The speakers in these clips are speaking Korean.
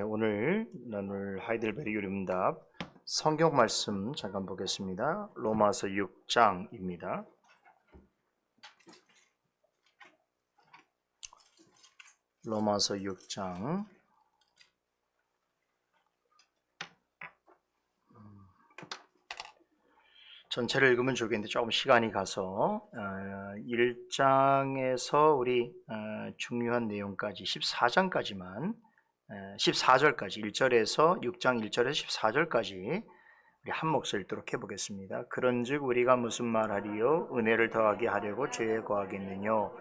오늘 나눌 하이델베르 요리문답 성경 말씀 잠깐 보겠습니다. 로마서 6장입니다. 로마서 6장 전체를 읽으면 좋겠는데 조금 시간이 가서 1장에서 우리 중요한 내용까지 14장까지만 14절까지 1절에서 6장 1절에서 14절까지 우리 한 목소리 읽도록 해보겠습니다. 그런즉 우리가 무슨 말하리요? 은혜를 더하게 하려고 죄에 거하겠느뇨?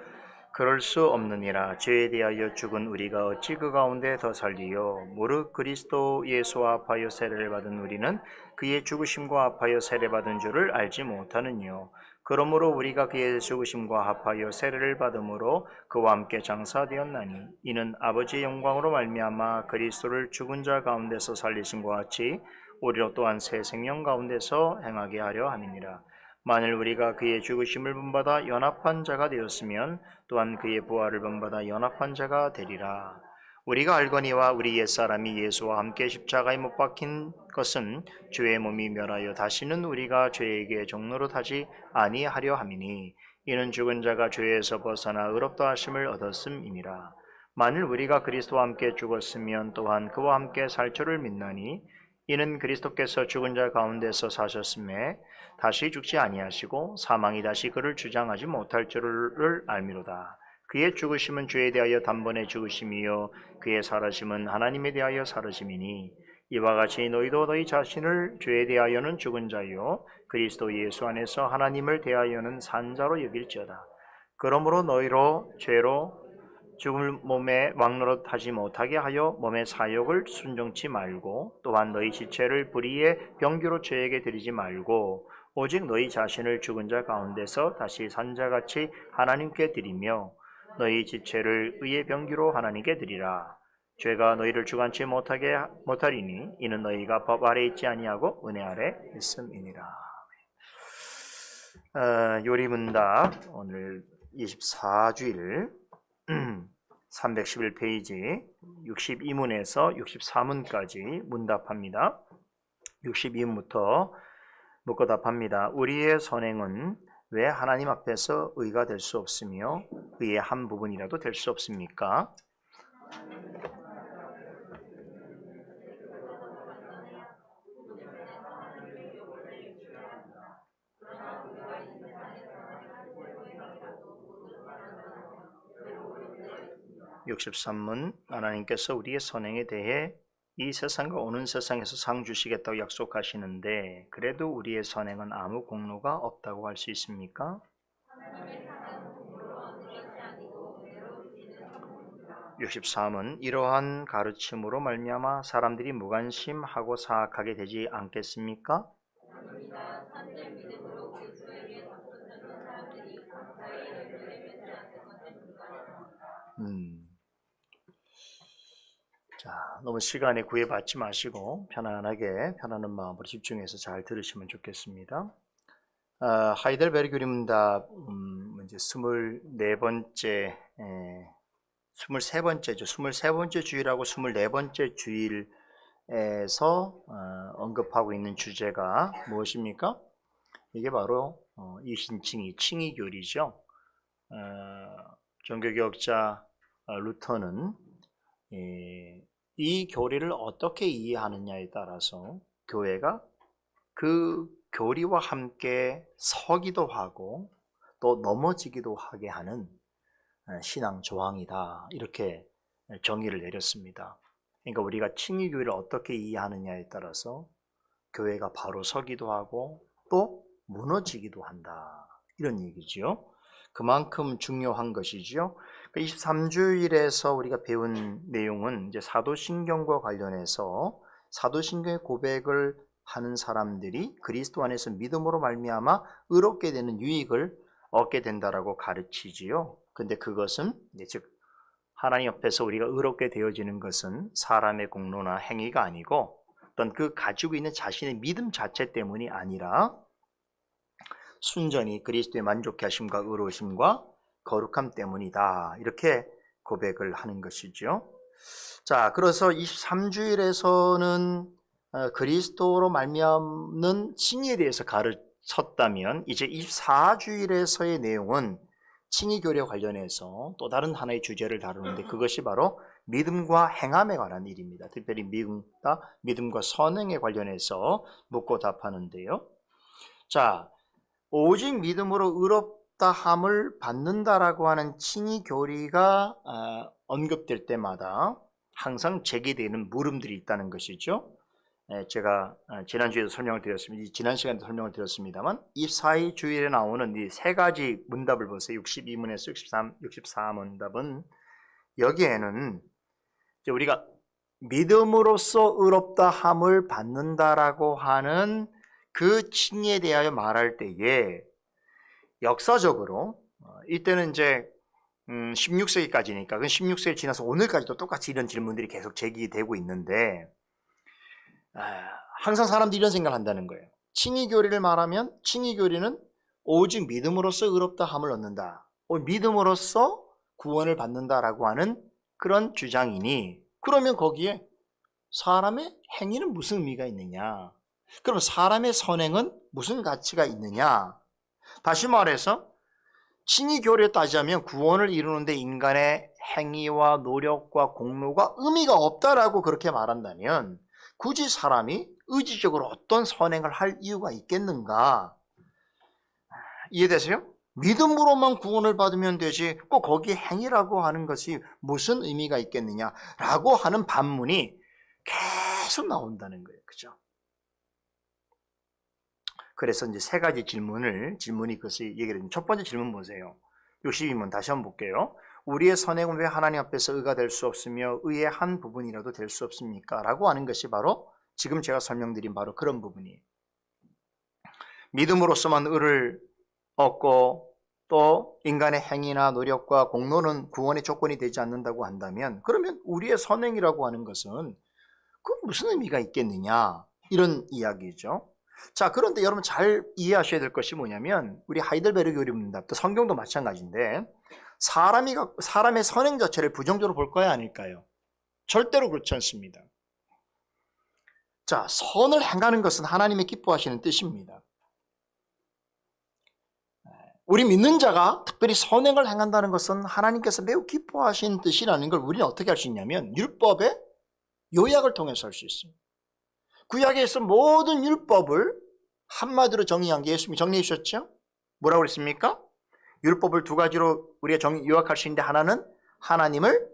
그럴 수 없느니라. 죄에 대하여 죽은 우리가 어찌 그 가운데 더 살리요? 무릇 그리스도 예수와 합하여 세례를 받은 우리는 그의 죽으심과 합하여 세례받은 줄을 알지 못하느뇨? 그러므로 우리가 그의 죽으심과 합하여 세례를 받음으로 그와 함께 장사되었나니 이는 아버지의 영광으로 말미암아 그리스도를 죽은 자 가운데서 살리신 것 같이 우리로 또한 새 생명 가운데서 행하게 하려 함이니라. 만일 우리가 그의 죽으심을 본받아 연합한 자가 되었으면 또한 그의 부활을 본받아 연합한 자가 되리라. 우리가 알거니와 우리 옛사람이 예수와 함께 십자가에 못 박힌 것은 죄의 몸이 멸하여 다시는 우리가 죄에게 종노릇 하지 아니하려 함이니 이는 죽은 자가 죄에서 벗어나 의롭다 하심을 얻었음이니라. 만일 우리가 그리스도와 함께 죽었으면 또한 그와 함께 살 줄을 믿나니 이는 그리스도께서 죽은 자 가운데서 사셨음에 다시 죽지 아니하시고 사망이 다시 그를 주장하지 못할 줄을 알미로다. 그의 죽으심은 죄에 대하여 단번에 죽으심이요 그의 살아심은 하나님에 대하여 살아심이니 이와 같이 너희도 너희 자신을 죄에 대하여는 죽은 자요 그리스도 예수 안에서 하나님을 대하여는 산 자로 여길지어다. 그러므로 너희로 죄로 죽을 몸에 왕노릇하지 못하게 하여 몸의 사욕을 순종치 말고 또한 너희 지체를 불의의 병기로 죄에게 드리지 말고 오직 너희 자신을 죽은 자 가운데서 다시 산 자같이 하나님께 드리며 너희 지체를 의의 병기로 하나님께 드리라. 죄가 너희를 주관치 못하리니 이는 너희가 법 아래 있지 아니하고 은혜 아래 있음이니라. 요리문답 오늘 24주일 311페이지 62문에서 64문까지 문답합니다. 62문부터 묻고 답합니다. 우리의 선행은 왜 하나님 앞에서 의가 될 수 없으며 의의 한 부분이라도 될 수 없습니까? (63문) 하나님께서 우리의 선행에 대해 이 세상과 오는 세상에서 상 주시겠다고 약속하시는데 그래도 우리의 선행은 아무 공로가 없다고 할 수 있습니까? 63은 이러한 가르침으로 말미암아 사람들이 무관심하고 사악하게 되지 않겠습니까? 자, 너무 시간에 구애받지 마시고 편안하게 편안한 마음으로 집중해서 잘 들으시면 좋겠습니다. 하이델베르 요리문답 이제 24번째 23번째죠. 23번째 주일하고 24번째 주일에서 언급하고 있는 주제가 무엇입니까? 이게 바로 이신칭의 칭의교리죠. 종교개혁자 루터는 이 교리를 어떻게 이해하느냐에 따라서 교회가 그 교리와 함께 서기도 하고 또 넘어지기도 하게 하는 신앙 조항이다, 이렇게 정의를 내렸습니다. 그러니까 우리가 칭의교리를 어떻게 이해하느냐에 따라서 교회가 바로 서기도 하고 또 무너지기도 한다, 이런 얘기죠. 그만큼 중요한 것이죠. 23주일에서 우리가 배운 내용은 이제 사도신경과 관련해서 사도신경의 고백을 하는 사람들이 그리스도 안에서 믿음으로 말미암아 의롭게 되는 유익을 얻게 된다라고 가르치지요. 근데 그것은 즉 하나님 옆에서 우리가 의롭게 되어지는 것은 사람의 공로나 행위가 아니고 어떤 그 가지고 있는 자신의 믿음 자체 때문이 아니라 순전히 그리스도의 만족케 하심과 의로우심과 거룩함 때문이다. 이렇게 고백을 하는 것이죠. 자, 그래서 23주일에서는 그리스도로 말미암는 칭의에 대해서 가르쳤다면 이제 24주일에서의 내용은 칭의 교리와 관련해서 또 다른 하나의 주제를 다루는데 그것이 바로 믿음과 행함에 관한 일입니다. 특별히 믿음과 선행에 관련해서 묻고 답하는데요. 자, 오직 믿음으로 의롭다함을 받는다라고 하는 칭의 교리가 언급될 때마다 항상 제기되는 물음들이 있다는 것이죠. 제가 지난주에도 설명을 드렸습니다. 지난 시간에도 설명을 드렸습니다만 24일 주일에 나오는 이 세 가지 문답을 보세요. 62문에서 64문답은 여기에는 우리가 믿음으로써 의롭다함을 받는다라고 하는 그 칭의에 대하여 말할 때에 역사적으로 이때는 이제 16세기까지니까 그 16세기 지나서 오늘까지도 똑같이 이런 질문들이 계속 제기되고 있는데 항상 사람들이 이런 생각을 한다는 거예요. 칭의 교리를 말하면 칭의 교리는 오직 믿음으로써 의롭다함을 얻는다. 믿음으로써 구원을 받는다라고 하는 그런 주장이니 그러면 거기에 사람의 행위는 무슨 의미가 있느냐? 그럼 사람의 선행은 무슨 가치가 있느냐? 다시 말해서 칭의 교리에 따지자면 구원을 이루는데 인간의 행위와 노력과 공로가 의미가 없다라고 그렇게 말한다면 굳이 사람이 의지적으로 어떤 선행을 할 이유가 있겠는가? 이해되세요? 믿음으로만 구원을 받으면 되지 꼭 거기에 행위라고 하는 것이 무슨 의미가 있겠느냐라고 하는 반문이 계속 나온다는 거예요. 그죠? 그래서 이제 세 가지 질문이 그것을 얘기를 해요. 첫 번째 질문 보세요. 62문 다시 한번 볼게요. 우리의 선행은 왜 하나님 앞에서 의가 될 수 없으며 의의 한 부분이라도 될 수 없습니까? 라고 하는 것이 바로 지금 제가 설명드린 바로 그런 부분이에요. 믿음으로서만 의를 얻고 또 인간의 행위나 노력과 공로는 구원의 조건이 되지 않는다고 한다면 그러면 우리의 선행이라고 하는 것은 그 무슨 의미가 있겠느냐 이런 이야기죠. 자, 그런데 여러분 잘 이해하셔야 될 것이 뭐냐면 우리 하이델베르그 교리문답도 성경도 마찬가지인데 사람의 선행 자체를 부정적으로 볼 거야 아닐까요? 절대로 그렇지 않습니다. 자, 선을 행하는 것은 하나님의 기뻐하시는 뜻입니다. 우리 믿는 자가 특별히 선행을 행한다는 것은 하나님께서 매우 기뻐하시는 뜻이라는 걸 우리는 어떻게 할 수 있냐면 율법의 요약을 통해서 할 수 있습니다. 구약에서 모든 율법을 한마디로 정의한 게 예수님이 정리해 주셨죠? 뭐라고 그랬습니까? 율법을 두 가지로 우리가 요약할 수 있는데 하나는 하나님을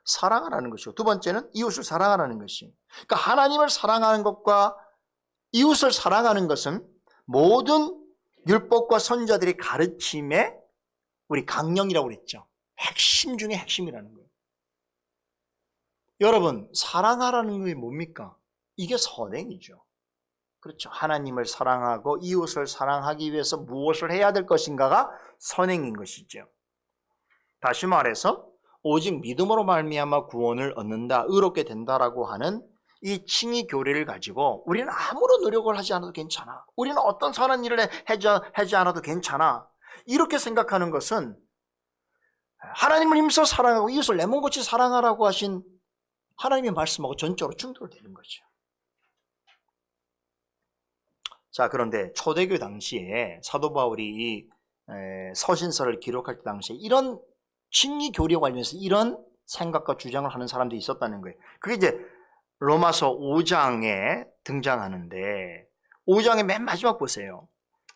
사랑하라는 것이고 두 번째는 이웃을 사랑하라는 것이. 그러니까 하나님을 사랑하는 것과 이웃을 사랑하는 것은 모든 율법과 선지자들의 가르침의 우리 강령이라고 그랬죠. 핵심 중에 핵심이라는 거예요. 여러분 사랑하라는 게 뭡니까? 이게 선행이죠. 그렇죠. 하나님을 사랑하고 이웃을 사랑하기 위해서 무엇을 해야 될 것인가가 선행인 것이죠. 다시 말해서 오직 믿음으로 말미암아 구원을 얻는다, 의롭게 된다라고 하는 이 칭의 교리를 가지고 우리는 아무런 노력을 하지 않아도 괜찮아. 우리는 어떤 선한 일을 하지 않아도 괜찮아. 이렇게 생각하는 것은 하나님을 힘써 사랑하고 이웃을 내 몸같이 사랑하라고 하신 하나님의 말씀하고 전적으로 충돌되는 거죠. 자, 그런데 초대교 당시에 사도 바울이 이 서신서를 기록할 때 당시에 이런 칭의 교리와 관련해서 이런 생각과 주장을 하는 사람들이 있었다는 거예요. 그게 이제 로마서 5장에 등장하는데 5장의 맨 마지막 보세요.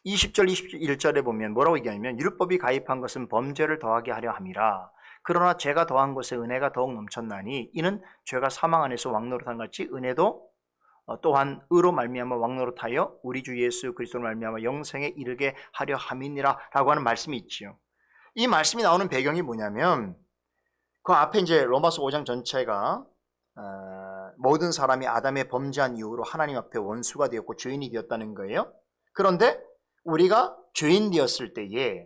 20절 21절에 보면 뭐라고 얘기하냐면 율법이 가입한 것은 범죄를 더하게 하려 함이라. 그러나 죄가 더한 것에 은혜가 더욱 넘쳤나니 이는 죄가 사망 안에서 왕노릇한 같이 은혜도 또한 의로 말미암아 왕노릇하여 우리 주 예수 그리스도로 말미암아 영생에 이르게 하려 함이니라 라고 하는 말씀이 있지요. 이 말씀이 나오는 배경이 뭐냐면 그 앞에 이제 로마서 5장 전체가 모든 사람이 아담의 범죄한 이후로 하나님 앞에 원수가 되었고 죄인이 되었다는 거예요. 그런데 우리가 죄인 되었을 때에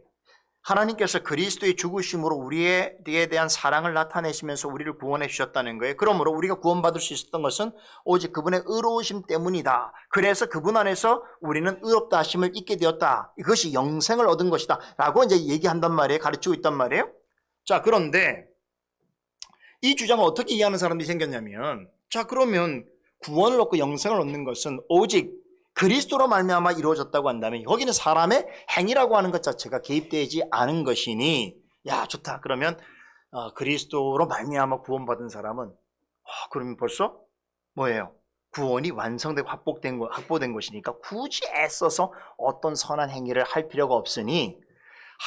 하나님께서 그리스도의 죽으심으로 우리에 대한 사랑을 나타내시면서 우리를 구원해 주셨다는 거예요. 그러므로 우리가 구원받을 수 있었던 것은 오직 그분의 의로우심 때문이다. 그래서 그분 안에서 우리는 의롭다 하심을 잊게 되었다. 이것이 영생을 얻은 것이다 라고 이제 얘기한단 말이에요. 가르치고 있단 말이에요. 자, 그런데 이 주장을 어떻게 이해하는 사람들이 생겼냐면, 자, 그러면 구원을 얻고 영생을 얻는 것은 오직 그리스도로 말미암아 이루어졌다고 한다면 거기는 사람의 행위라고 하는 것 자체가 개입되지 않은 것이니, 야, 좋다. 그러면 그리스도로 말미암아 구원받은 사람은 그러면 벌써 뭐예요? 구원이 완성되고 확보된 것이니까 굳이 애써서 어떤 선한 행위를 할 필요가 없으니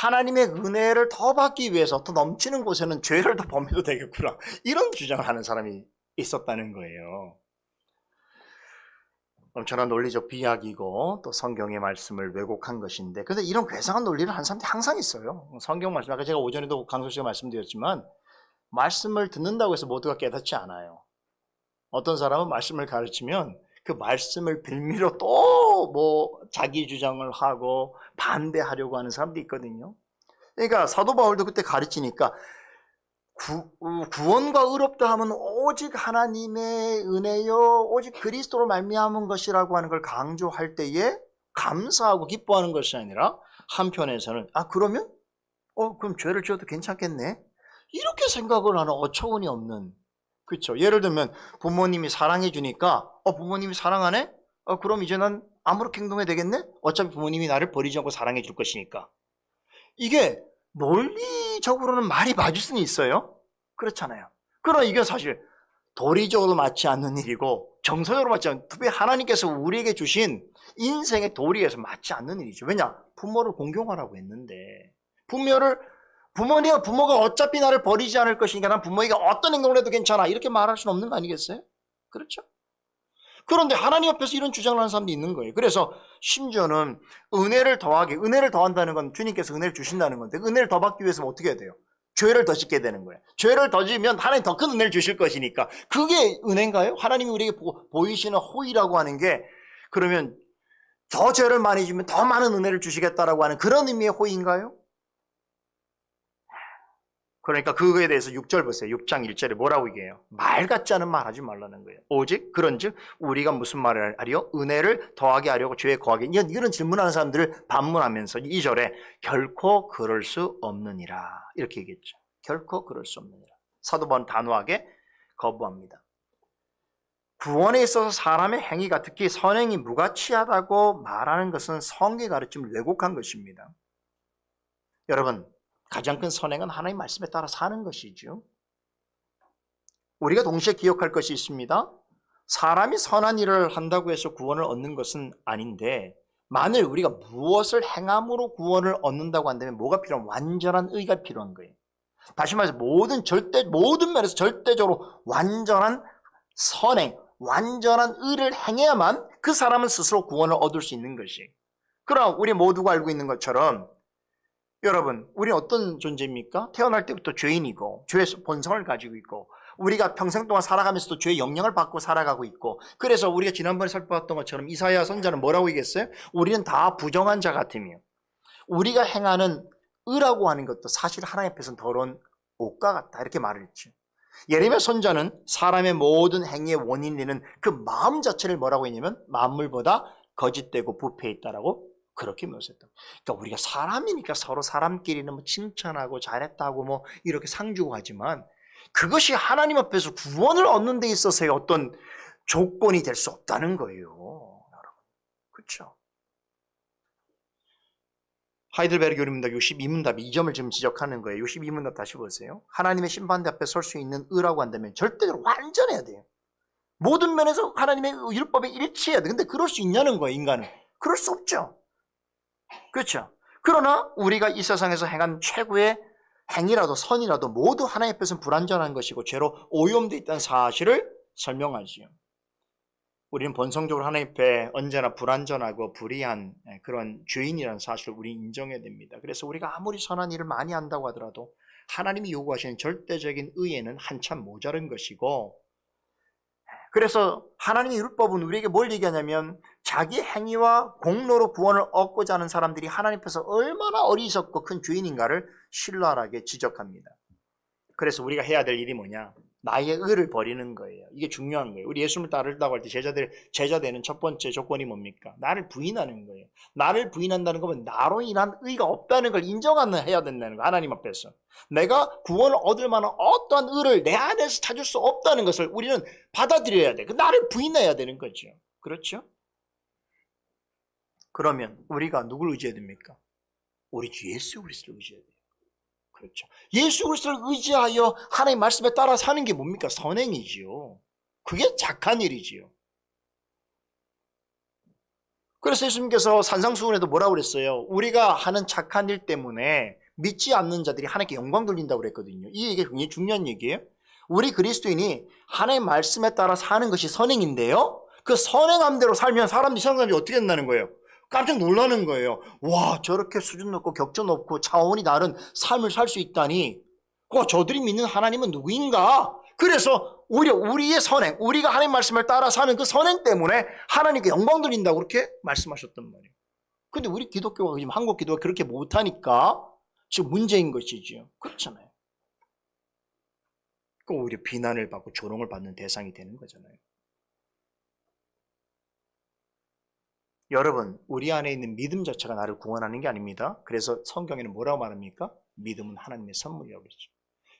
하나님의 은혜를 더 받기 위해서 더 넘치는 곳에는 죄를 더 범해도 되겠구나, 이런 주장을 하는 사람이 있었다는 거예요. 엄청난 논리적 비약이고 또 성경의 말씀을 왜곡한 것인데, 그런데 이런 괴상한 논리를 하는 사람들이 항상 있어요. 성경 말씀, 아까 제가 오전에도 강석 씨가 말씀드렸지만 말씀을 듣는다고 해서 모두가 깨닫지 않아요. 어떤 사람은 말씀을 가르치면 그 말씀을 빌미로 또 뭐 자기 주장을 하고 반대하려고 하는 사람도 있거든요. 그러니까 사도 바울도 그때 가르치니까 구원과 의롭다 하면 오직 하나님의 은혜요, 오직 그리스도로 말미암은 것이라고 하는 걸 강조할 때에 감사하고 기뻐하는 것이 아니라 한편에서는 그러면 그럼 죄를 지어도 괜찮겠네, 이렇게 생각을 하는 어처구니 없는, 그렇죠? 예를 들면 부모님이 사랑해 주니까 부모님이 사랑하네? 그럼 이제 난 아무렇게 행동해야 되겠네? 어차피 부모님이 나를 버리지 않고 사랑해 줄 것이니까. 이게 논리적으로는 말이 맞을 수는 있어요. 그렇잖아요. 그러나 이게 사실 도리적으로 맞지 않는 일이고 정서적으로 맞지 않는, 특히 하나님께서 우리에게 주신 인생의 도리에서 맞지 않는 일이죠. 왜냐? 부모를 공경하라고 했는데 부모가 어차피 나를 버리지 않을 것이니까 난 부모에게 어떤 행동을 해도 괜찮아, 이렇게 말할 수는 없는 거 아니겠어요? 그렇죠? 그런데 하나님 앞에서 이런 주장을 하는 사람도 있는 거예요. 그래서 심지어는 은혜를 더한다는 건 주님께서 은혜를 주신다는 건데, 은혜를 더 받기 위해서는 어떻게 해야 돼요? 죄를 더 짓게 되는 거예요. 죄를 더 지으면 하나님 더 큰 은혜를 주실 것이니까. 그게 은혜인가요? 하나님이 우리에게 보이시는 호의라고 하는 게, 그러면 더 죄를 많이 지으면 더 많은 은혜를 주시겠다라고 하는 그런 의미의 호의인가요? 그러니까 그거에 대해서 6절 보세요. 6장 1절에 뭐라고 얘기해요? 말 같지 않은 말 하지 말라는 거예요. 오직 그런즉 우리가 무슨 말을 하리요? 은혜를 더하게 하려고 죄에 거하게. 이런 질문하는 사람들을 반문하면서 2절에 결코 그럴 수 없느니라, 이렇게 얘기했죠. 결코 그럴 수 없느니라. 사도 바울은 단호하게 거부합니다. 구원에 있어서 사람의 행위가, 특히 선행이 무가치하다고 말하는 것은 성경의 가르침을 왜곡한 것입니다. 여러분, 가장 큰 선행은 하나님 말씀에 따라 사는 것이죠. 우리가 동시에 기억할 것이 있습니다. 사람이 선한 일을 한다고 해서 구원을 얻는 것은 아닌데, 만일 우리가 무엇을 행함으로 구원을 얻는다고 한다면 뭐가 필요한? 완전한 의가 필요한 거예요. 다시 말해서 모든 면에서 절대적으로 완전한 선행, 완전한 의를 행해야만 그 사람은 스스로 구원을 얻을 수 있는 것이. 그럼 우리 모두가 알고 있는 것처럼, 여러분, 우리는 어떤 존재입니까? 태어날 때부터 죄인이고 죄의 본성을 가지고 있고 우리가 평생 동안 살아가면서도 죄의 영향을 받고 살아가고 있고, 그래서 우리가 지난번에 살펴봤던 것처럼 이사야 선지자는 뭐라고 얘기했어요? 우리는 다 부정한 자 같으며 우리가 행하는 의라고 하는 것도 사실 하나님 앞에서는 더러운 옷과 같다, 이렇게 말을 했죠. 예레미야 선지자는 사람의 모든 행위의 원인되는 그 마음 자체를 뭐라고 했냐면 만물보다 거짓되고 부패해 있다라고 그렇게 묘사했다. 그러니까 우리가 사람이니까 서로 사람끼리는 뭐 칭찬하고 잘했다고 뭐 이렇게 상주고 하지만 그것이 하나님 앞에서 구원을 얻는 데 있어서의 어떤 조건이 될 수 없다는 거예요, 여러분. 그렇죠? 하이델베르그 교리문답 62문답 이 점을 지금 지적하는 거예요. 62문답 다시 보세요. 하나님의 심판대 앞에 설 수 있는 의라고 한다면 절대적으로 완전해야 돼요. 모든 면에서 하나님의 율법에 일치해야 돼. 근데 그럴 수 있냐는 거예요, 인간은. 그럴 수 없죠. 그렇죠. 그러나 우리가 이 세상에서 행한 최고의 행위라도 선이라도 모두 하나님 앞에서는 불완전한 것이고 죄로 오염되어 있다는 사실을 설명하지요. 우리는 본성적으로 하나님 앞에 언제나 불완전하고 불의한 그런 죄인이라는 사실을 우리 인정해야 됩니다. 그래서 우리가 아무리 선한 일을 많이 한다고 하더라도 하나님이 요구하시는 절대적인 의에는 한참 모자른 것이고, 그래서 하나님의 율법은 우리에게 뭘 얘기하냐면 자기 행위와 공로로 구원을 얻고자 하는 사람들이 하나님 앞에서 얼마나 어리석고 큰 죄인인가를 신랄하게 지적합니다. 그래서 우리가 해야 될 일이 뭐냐? 나의 의를 버리는 거예요. 이게 중요한 거예요. 우리 예수님을 따르려고 할 때 제자 되는 첫 번째 조건이 뭡니까? 나를 부인하는 거예요. 나를 부인한다는 건 나로 인한 의가 없다는 걸 인정해야 된다는 거예요. 하나님 앞에서. 내가 구원을 얻을 만한 어떠한 의를 내 안에서 찾을 수 없다는 것을 우리는 받아들여야 돼. 나를 부인해야 되는 거죠. 그렇죠? 그러면 우리가 누굴 의지해야 됩니까? 우리 주 예수 그리스도를 의지해야 돼요. 그렇죠. 예수 그리스도를 의지하여 하나님 말씀에 따라 사는 게 뭡니까? 선행이지요. 그게 착한 일이지요. 그래서 예수님께서 산상수훈에도 뭐라고 그랬어요? 우리가 하는 착한 일 때문에 믿지 않는 자들이 하나님께 영광 돌린다고 그랬거든요. 이 얘기가 굉장히 중요한 얘기예요. 우리 그리스도인이 하나님 말씀에 따라 사는 것이 선행인데요. 그 선행함대로 살면 사람들이 생각하면 어떻게 된다는 거예요? 깜짝 놀라는 거예요. 와, 저렇게 수준 높고 격조 높고 차원이 다른 삶을 살 수 있다니. 저들이 믿는 하나님은 누구인가? 그래서 오히려 우리의 선행, 우리가 하나님 말씀을 따라 사는 그 선행 때문에 하나님께 영광 돌린다고 그렇게 말씀하셨단 말이에요. 근데 우리 기독교가 지금 한국 기독교가 그렇게 못하니까 지금 문제인 것이지요. 그렇잖아요. 오히려 비난을 받고 조롱을 받는 대상이 되는 거잖아요. 여러분, 우리 안에 있는 믿음 자체가 나를 구원하는 게 아닙니다. 그래서 성경에는 뭐라고 말합니까? 믿음은 하나님의 선물이라고 그랬죠.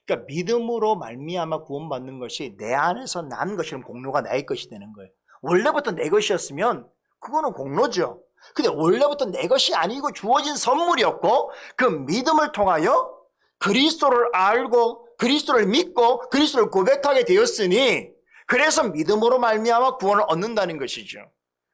그러니까 믿음으로 말미암아 구원받는 것이 내 안에서 난 것이면 공로가 나의 것이 되는 거예요. 원래부터 내 것이었으면 그거는 공로죠. 근데 원래부터 내 것이 아니고 주어진 선물이었고 그 믿음을 통하여 그리스도를 알고 그리스도를 믿고 그리스도를 고백하게 되었으니 그래서 믿음으로 말미암아 구원을 얻는다는 것이죠.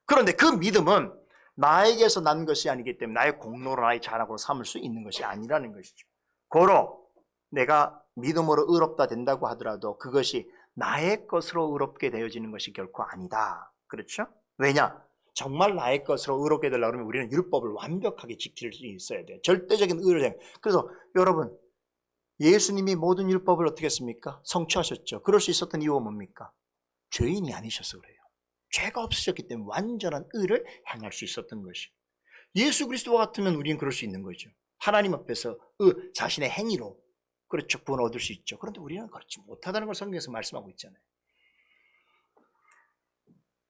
그런데 그 믿음은 나에게서 난 것이 아니기 때문에 나의 공로로 나의 자랑으로 삼을 수 있는 것이 아니라는 것이죠. 고로 내가 믿음으로 의롭다 된다고 하더라도 그것이 나의 것으로 의롭게 되어지는 것이 결코 아니다. 그렇죠? 왜냐? 정말 나의 것으로 의롭게 되려고 하면 우리는 율법을 완벽하게 지킬 수 있어야 돼요. 절대적인 의를 행. 그래서 여러분, 예수님이 모든 율법을 어떻게 했습니까? 성취하셨죠. 그럴 수 있었던 이유가 뭡니까? 죄인이 아니셔서 그래요. 죄가 없으셨기 때문에 완전한 의를 행할 수 있었던 것이. 예수 그리스도와 같으면 우리는 그럴 수 있는 거죠. 하나님 앞에서 자신의 행위로 그렇죠. 구원 얻을 수 있죠. 그런데 우리는 그렇지 못하다는 걸 성경에서 말씀하고 있잖아요.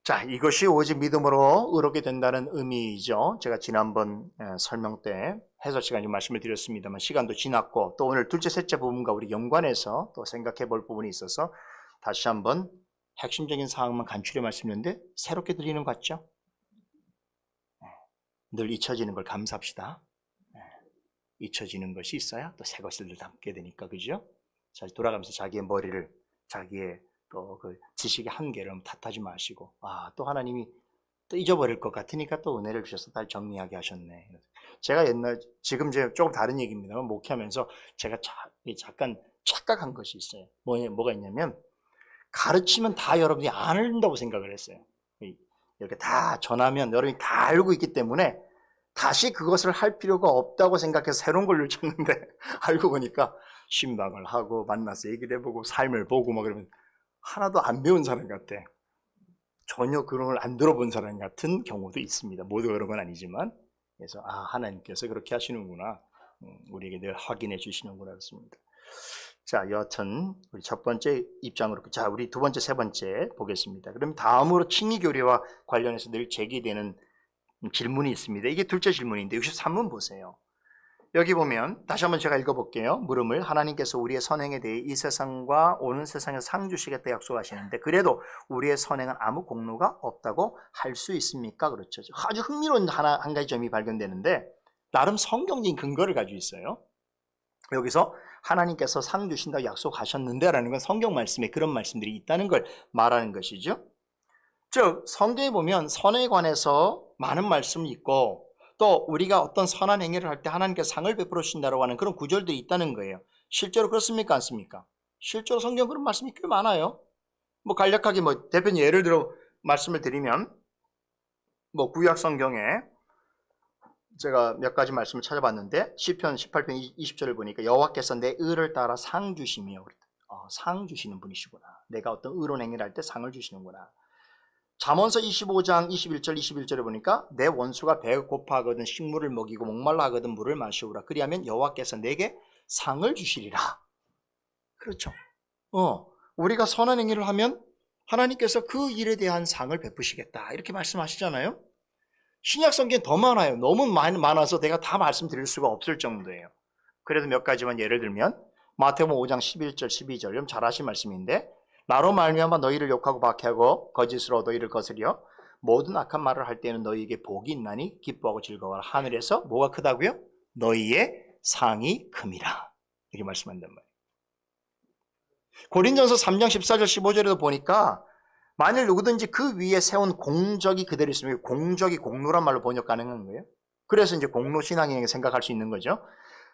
자, 이것이 오직 믿음으로 의롭게 된다는 의미이죠. 제가 지난번 설명 때 해설 시간에 말씀을 드렸습니다만 시간도 지났고 또 오늘 둘째, 셋째 부분과 우리 연관해서 또 생각해 볼 부분이 있어서 다시 한번 핵심적인 사항만 간추려 말씀드렸는데 새롭게 들리는 것 같죠? 늘 잊혀지는 걸 감사합시다. 잊혀지는 것이 있어야 또 새 것을 담게 되니까, 그죠? 자, 돌아가면서 자기의 머리를, 자기의 또 그 지식의 한계를 탓하지 마시고, 또 하나님이 또 잊어버릴 것 같으니까 또 은혜를 주셔서 날 정리하게 하셨네. 제가 지금 이제 조금 다른 얘기입니다만, 목회하면서 제가 잠깐 착각한 것이 있어요. 뭐가 있냐면, 가르치면 다 여러분이 안다고 생각을 했어요. 이렇게 다 전하면 여러분이 다 알고 있기 때문에 다시 그것을 할 필요가 없다고 생각해서 새로운 걸 쳤는데 알고 보니까 신방을 하고 만나서 얘기를 해보고 삶을 보고 막 그러면 하나도 안 배운 사람 같아. 전혀 그런 걸 안 들어본 사람 같은 경우도 있습니다. 모두 그런 건 아니지만. 그래서 하나님께서 그렇게 하시는구나. 우리에게 늘 확인해 주시는구나 그렇습니다. 자, 여하튼 우리 첫 번째 입장으로 자, 우리 두 번째, 세 번째 보겠습니다. 그럼 다음으로 칭의교리와 관련해서 늘 제기되는 질문이 있습니다. 이게 둘째 질문인데 63문 보세요. 여기 보면 다시 한번 제가 읽어볼게요. 물음을 하나님께서 우리의 선행에 대해 이 세상과 오는 세상에서 상 주시겠다 약속하시는데 그래도 우리의 선행은 아무 공로가 없다고 할 수 있습니까? 그렇죠. 아주 흥미로운 한 가지 점이 발견되는데 나름 성경적인 근거를 가지고 있어요. 여기서 하나님께서 상 주신다고 약속하셨는데 라는 건 성경 말씀에 그런 말씀들이 있다는 걸 말하는 것이죠. 즉 성경에 보면 선에 관해서 많은 말씀이 있고 또 우리가 어떤 선한 행위를 할 때 하나님께서 상을 베풀어 주신다고 하는 그런 구절들이 있다는 거예요. 실제로 그렇습니까? 않습니까? 실제로 성경 그런 말씀이 꽤 많아요. 간략하게 대표님 예를 들어 말씀을 드리면 구약 성경에 제가 몇 가지 말씀을 찾아봤는데 시편 18편 20절을 보니까 여호와께서 내 의를 따라 상 주시며 상 주시는 분이시구나. 내가 어떤 의로운 행위를 할 때 상을 주시는구나. 잠언서 25장 21절에 보니까 내 원수가 배가 고파하거든 식물을 먹이고 목말라 하거든 물을 마시우라. 그리하면 여호와께서 내게 상을 주시리라. 그렇죠. 우리가 선한 행위를 하면 하나님께서 그 일에 대한 상을 베푸시겠다. 이렇게 말씀하시잖아요. 신약 성경에 더 많아요. 너무 많아서 내가 다 말씀드릴 수가 없을 정도예요. 그래도 몇 가지만 예를 들면 마태복음 5장 11절 12절 좀 잘 아신 말씀인데 나로 말미암아 너희를 욕하고 박해하고 거짓으로 너희를 거스려 모든 악한 말을 할 때는 너희에게 복이 있나니 기뻐하고 즐거워라. 하늘에서 뭐가 크다고요? 너희의 상이 큼이라. 이렇게 말씀한단 말이에요. 고린전서 3장 14절 15절에도 보니까 만일 누구든지 그 위에 세운 공적이 그대로 있으면 공적이 공로란 말로 번역 가능한 거예요. 그래서 이제 공로 신앙이라고 생각할 수 있는 거죠.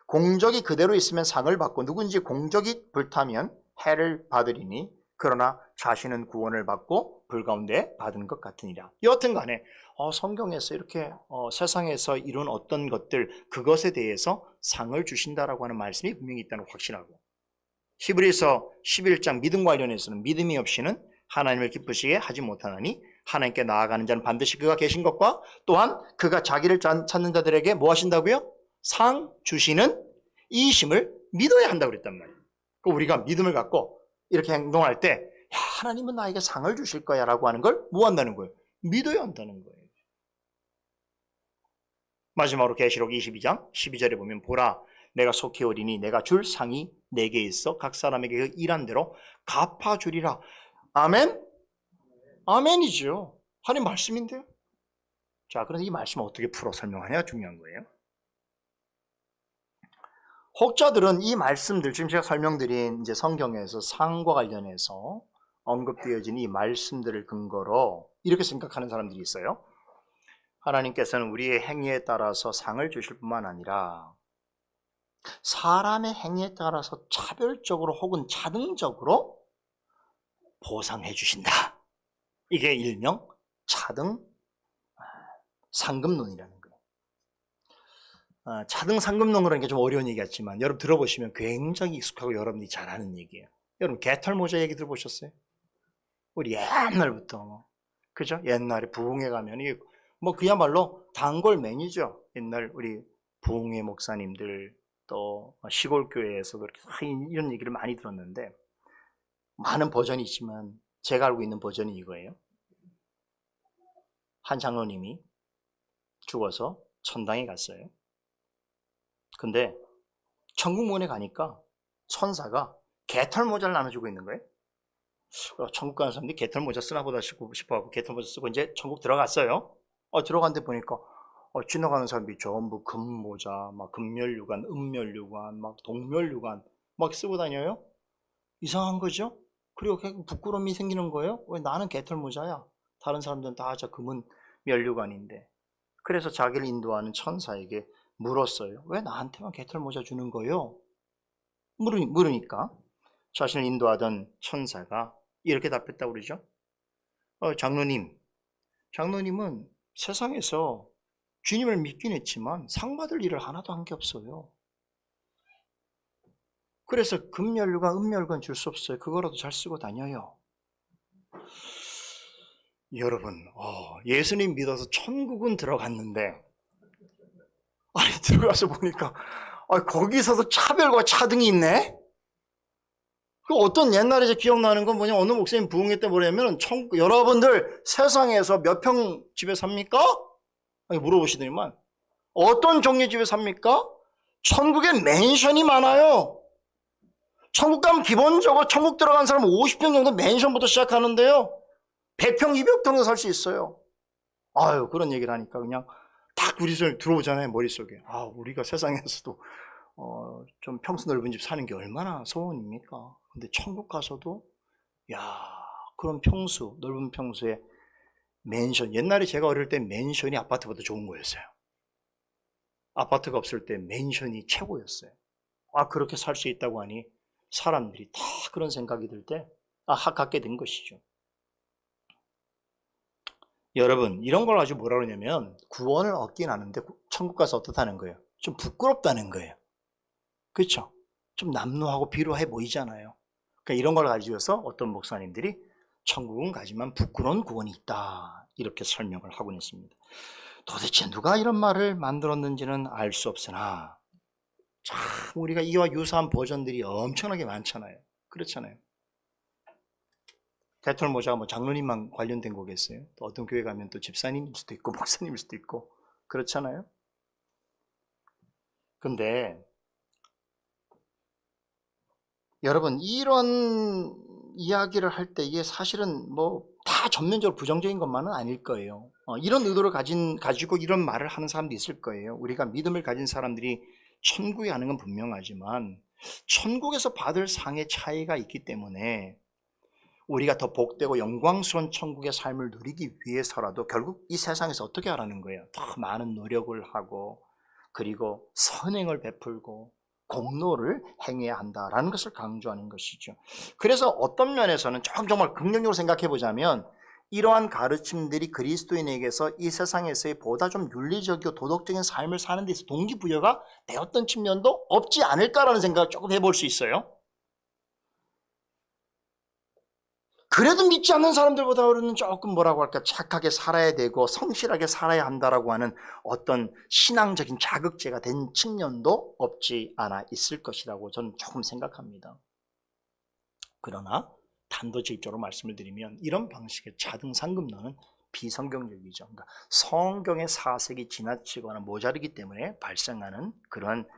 공적이 그대로 있으면 상을 받고 누군지 공적이 불타면 해를 받으리니 그러나 자신은 구원을 받고 불 가운데 받은 것 같으니라. 여하튼 간에 성경에서 이렇게 세상에서 이룬 어떤 것들 그것에 대해서 상을 주신다라고 하는 말씀이 분명히 있다는 걸 확신하고 히브리서 11장 믿음 관련해서는 믿음이 없이는 하나님을 기쁘시게 하지 못하나니 하나님께 나아가는 자는 반드시 그가 계신 것과 또한 그가 자기를 찾는 자들에게 뭐 하신다고요? 상 주시는 이심을 믿어야 한다고 그랬단 말이에요. 우리가 믿음을 갖고 이렇게 행동할 때 하나님은 나에게 상을 주실 거야 라고 하는 걸 뭐 한다는 거예요? 믿어야 한다는 거예요. 마지막으로 계시록 22장 12절에 보면 보라 내가 속히 오리니 내가 줄 상이 내게 있어 각 사람에게 그 일한 대로 갚아주리라. 아멘? 아멘이죠. 하나님 말씀인데요. 자, 그런데 이 말씀을 어떻게 풀어 설명하냐가 중요한 거예요. 혹자들은 이 말씀들, 지금 제가 설명드린 이제 성경에서 상과 관련해서 언급되어진 이 말씀들을 근거로 이렇게 생각하는 사람들이 있어요. 하나님께서는 우리의 행위에 따라서 상을 주실 뿐만 아니라 사람의 행위에 따라서 차별적으로 혹은 차등적으로 보상해 주신다. 이게 일명 차등 상급론이라는 거예요. 차등 상급론이라는 게 좀 어려운 얘기 같지만 여러분 들어보시면 굉장히 익숙하고 여러분이 잘 아는 얘기예요. 여러분 개털모자 얘기 들어보셨어요? 우리 옛날부터 그죠? 옛날에 부흥회 가면 이게 뭐 그야말로 단골맨이죠. 옛날 우리 부흥회 목사님들 또 시골 교회에서 그렇게 이런 얘기를 많이 들었는데 많은 버전이 있지만 제가 알고 있는 버전이 이거예요. 한 장로님이 죽어서 천당에 갔어요. 근데 천국문에 가니까 천사가 개털모자를 나눠주고 있는 거예요. 천국 가는 사람들이 개털모자 쓰나 보다 싶어하고 개털모자 쓰고 이제 천국 들어갔어요. 들어갔는데 보니까 지나가는 사람들이 전부 금모자, 막 금면류관, 은면류관, 막 동면류관 막 쓰고 다녀요. 이상한 거죠? 그리고 부끄러움이 생기는 거예요. 왜 나는 개털모자야? 다른 사람들은 다 금은 면류관인데. 그래서 자기를 인도하는 천사에게 물었어요. 왜 나한테만 개털모자 주는 거예요? 물으니까 자신을 인도하던 천사가 이렇게 답했다고 그러죠. 장로님은 세상에서 주님을 믿긴 했지만 상 받을 일을 하나도 한 게 없어요. 그래서 금면류관, 은면류관 줄 수 없어요. 그거라도 잘 쓰고 다녀요. 여러분, 예수님 믿어서 천국은 들어갔는데 들어가서 보니까 거기서도 차별과 차등이 있네? 어떤 옛날에 기억나는 건 뭐냐, 어느 목사님 부흥회 때 뭐냐면 여러분들 세상에서 몇 평 집에 삽니까? 물어보시더니만 어떤 종류 집에 삽니까? 천국에 맨션이 많아요. 천국 가면 기본적으로 천국 들어간 사람은 50평 정도 맨션부터 시작하는데요. 100평, 200평도 살 수 있어요. 그런 얘기를 하니까 그냥 딱 우리 손에 들어오잖아요, 머릿속에. 우리가 세상에서도 좀 평수 넓은 집 사는 게 얼마나 소원입니까? 근데 천국 가서도 그런 평수, 넓은 평수에 맨션. 옛날에 제가 어릴 때 맨션이 아파트보다 좋은 거였어요. 아파트가 없을 때 맨션이 최고였어요. 그렇게 살 수 있다고 하니 사람들이 다 그런 생각이 들 때 갖게 된 것이죠. 여러분, 이런 걸 가지고 뭐라 그러냐면 구원을 얻긴 하는데 천국 가서 어떻다는 거예요? 좀 부끄럽다는 거예요. 그렇죠? 좀 남루하고 비루해 보이잖아요. 그러니까 이런 걸 가지고서 어떤 목사님들이 천국은 가지만 부끄러운 구원이 있다, 이렇게 설명을 하고 있습니다. 도대체 누가 이런 말을 만들었는지는 알 수 없으나 참 우리가 이와 유사한 버전들이 엄청나게 많잖아요. 그렇잖아요. 대털 모자가 뭐 장로님만 관련된 거겠어요? 또 어떤 교회 가면 또 집사님일 수도 있고 목사님일 수도 있고 그렇잖아요. 근데 여러분, 이런 이야기를 할 때 이게 사실은 뭐 다 전면적으로 부정적인 것만은 아닐 거예요. 이런 의도를 가지고 이런 말을 하는 사람도 있을 거예요. 우리가 믿음을 가진 사람들이 천국에 가는 건 분명하지만 천국에서 받을 상의 차이가 있기 때문에 우리가 더 복되고 영광스러운 천국의 삶을 누리기 위해서라도 결국 이 세상에서 어떻게 하라는 거예요? 더 많은 노력을 하고 그리고 선행을 베풀고 공로를 행해야 한다라는 것을 강조하는 것이죠. 그래서 어떤 면에서는 정말 긍정적으로 생각해 보자면 이러한 가르침들이 그리스도인에게서 이 세상에서의 보다 좀 윤리적이고 도덕적인 삶을 사는 데 있어서 동기부여가 되었던 측면도 없지 않을까라는 생각을 조금 해볼 수 있어요. 그래도 믿지 않는 사람들보다 우리는 조금 뭐라고 할까, 착하게 살아야 되고 성실하게 살아야 한다라고 하는 어떤 신앙적인 자극제가 된 측면도 없지 않아 있을 것이라고 저는 조금 생각합니다. 그러나 단도직입적으로 말씀을 드리면 이런 방식의 자등상급론은 비성경적이죠. 그러니까 성경의 사색이 지나치거나 모자르기 때문에 발생하는 그런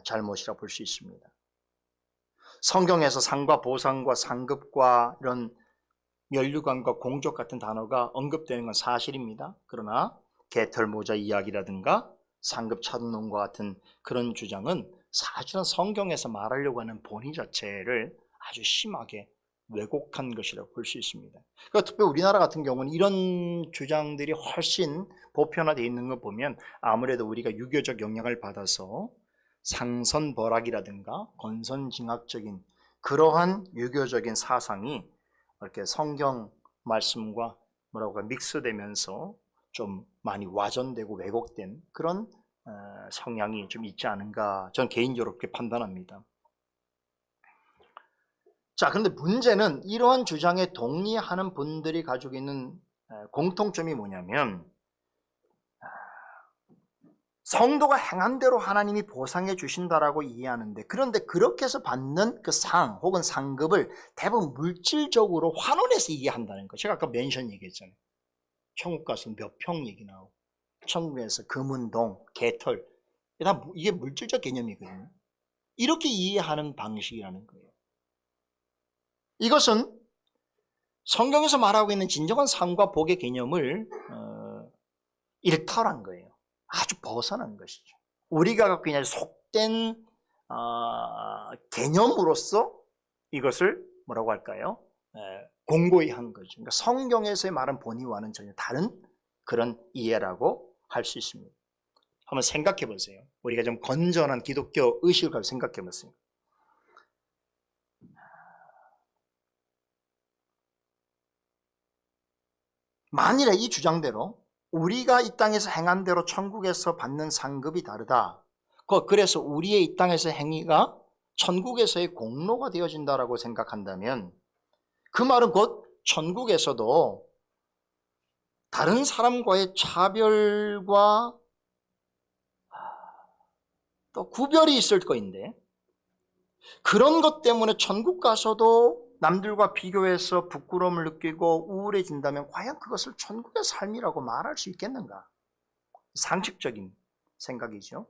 잘못이라고 볼 수 있습니다. 성경에서 상과 보상과 상급과 이런 면류관과 공적 같은 단어가 언급되는 건 사실입니다. 그러나 개털모자 이야기라든가 상급 차등론과 같은 그런 주장은 사실은 성경에서 말하려고 하는 본의 자체를 아주 심하게 왜곡한 것이라고 볼 수 있습니다. 그러니까 특별히 우리나라 같은 경우는 이런 주장들이 훨씬 보편화되어 있는 걸 보면 아무래도 우리가 유교적 영향을 받아서 상선벌학이라든가 건선징악적인 그러한 유교적인 사상이 이렇게 성경 말씀과 뭐라고 믹스되면서 좀 많이 와전되고 왜곡된 그런 성향이 좀 있지 않은가, 저는 개인적으로 그렇게 판단합니다. 자, 그런데 문제는 이러한 주장에 동의하는 분들이 가지고 있는 공통점이 뭐냐면 성도가 행한 대로 하나님이 보상해 주신다라고 이해하는데, 그런데 그렇게 해서 받는 그 상 혹은 상급을 대부분 물질적으로 환원해서 이해한다는 거. 제가 아까 멘션 얘기했잖아요. 천국 가서 몇 평 얘기 나오고 천국에서 금은동, 개털, 다 이게 물질적 개념이거든요. 이렇게 이해하는 방식이라는 거예요. 이것은 성경에서 말하고 있는 진정한 상과 복의 개념을 일탈한 거예요. 아주 벗어난 것이죠. 우리가 갖고 있는 속된 개념으로서 이것을 뭐라고 할까요? 공고히 한 거죠. 그러니까 성경에서의 말한 본의와는 전혀 다른 그런 이해라고 할 수 있습니다. 한번 생각해 보세요. 우리가 좀 건전한 기독교 의식을 가지고 생각해 보세요. 만일에 이 주장대로 우리가 이 땅에서 행한 대로 천국에서 받는 상급이 다르다, 그래서 우리의 이 땅에서 행위가 천국에서의 공로가 되어진다라고 생각한다면 그 말은 곧 천국에서도 다른 사람과의 차별과 또 구별이 있을 거인데, 그런 것 때문에 천국 가서도 남들과 비교해서 부끄러움을 느끼고 우울해진다면 과연 그것을 천국의 삶이라고 말할 수 있겠는가? 상식적인 생각이죠.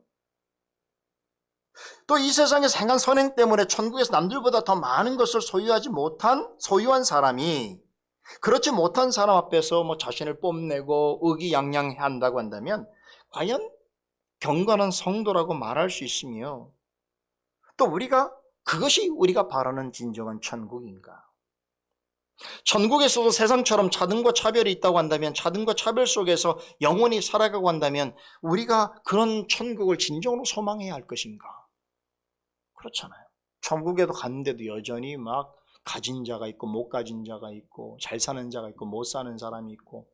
또 이 세상에서 행한 선행 때문에 천국에서 남들보다 더 많은 것을 소유한 사람이 그렇지 못한 사람 앞에서 뭐 자신을 뽐내고 의기양양해야 한다고 한다면 과연 경건한 성도라고 말할 수 있으며, 또 그것이 우리가 바라는 진정한 천국인가? 천국에서도 세상처럼 차등과 차별이 있다고 한다면, 차등과 차별 속에서 영원히 살아가고 한다면 우리가 그런 천국을 진정으로 소망해야 할 것인가? 그렇잖아요. 천국에도 갔는데도 여전히 막 가진 자가 있고 못 가진 자가 있고 잘 사는 자가 있고 못 사는 사람이 있고,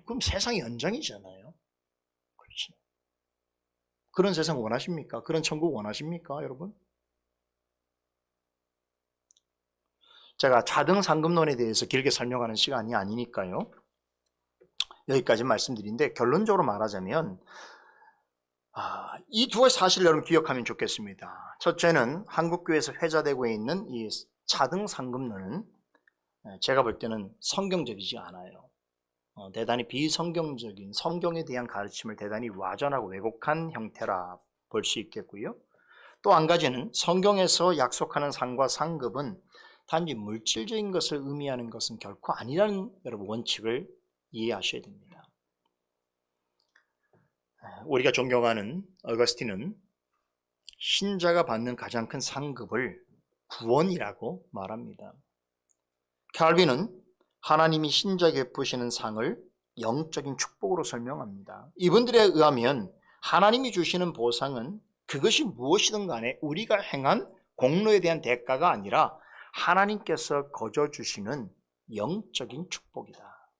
그럼 세상이 연장이잖아요. 그렇지. 그런 세상 원하십니까? 그런 천국 원하십니까, 여러분? 제가 차등 상급론에 대해서 길게 설명하는 시간이 아니니까요. 여기까지 말씀드린데 결론적으로 말하자면 이 두 가지 사실을 여러분 기억하면 좋겠습니다. 첫째는 한국교회에서 회자되고 있는 이 차등 상급론은 제가 볼 때는 성경적이지 않아요. 대단히 비성경적인 성경에 대한 가르침을 대단히 와전하고 왜곡한 형태라 볼 수 있겠고요. 또 한 가지는 성경에서 약속하는 상과 상급은 단지 물질적인 것을 의미하는 것은 결코 아니라는 여러분 원칙을 이해하셔야 됩니다. 우리가 존경하는 어거스틴은 신자가 받는 가장 큰 상급을 구원이라고 말합니다. 칼빈은 하나님이 신자에게 베푸시는 상을 영적인 축복으로 설명합니다. 이분들에 의하면 하나님이 주시는 보상은 그것이 무엇이든 간에 우리가 행한 공로에 대한 대가가 아니라 하나님께서 거저 주시는 영적인 축복이다.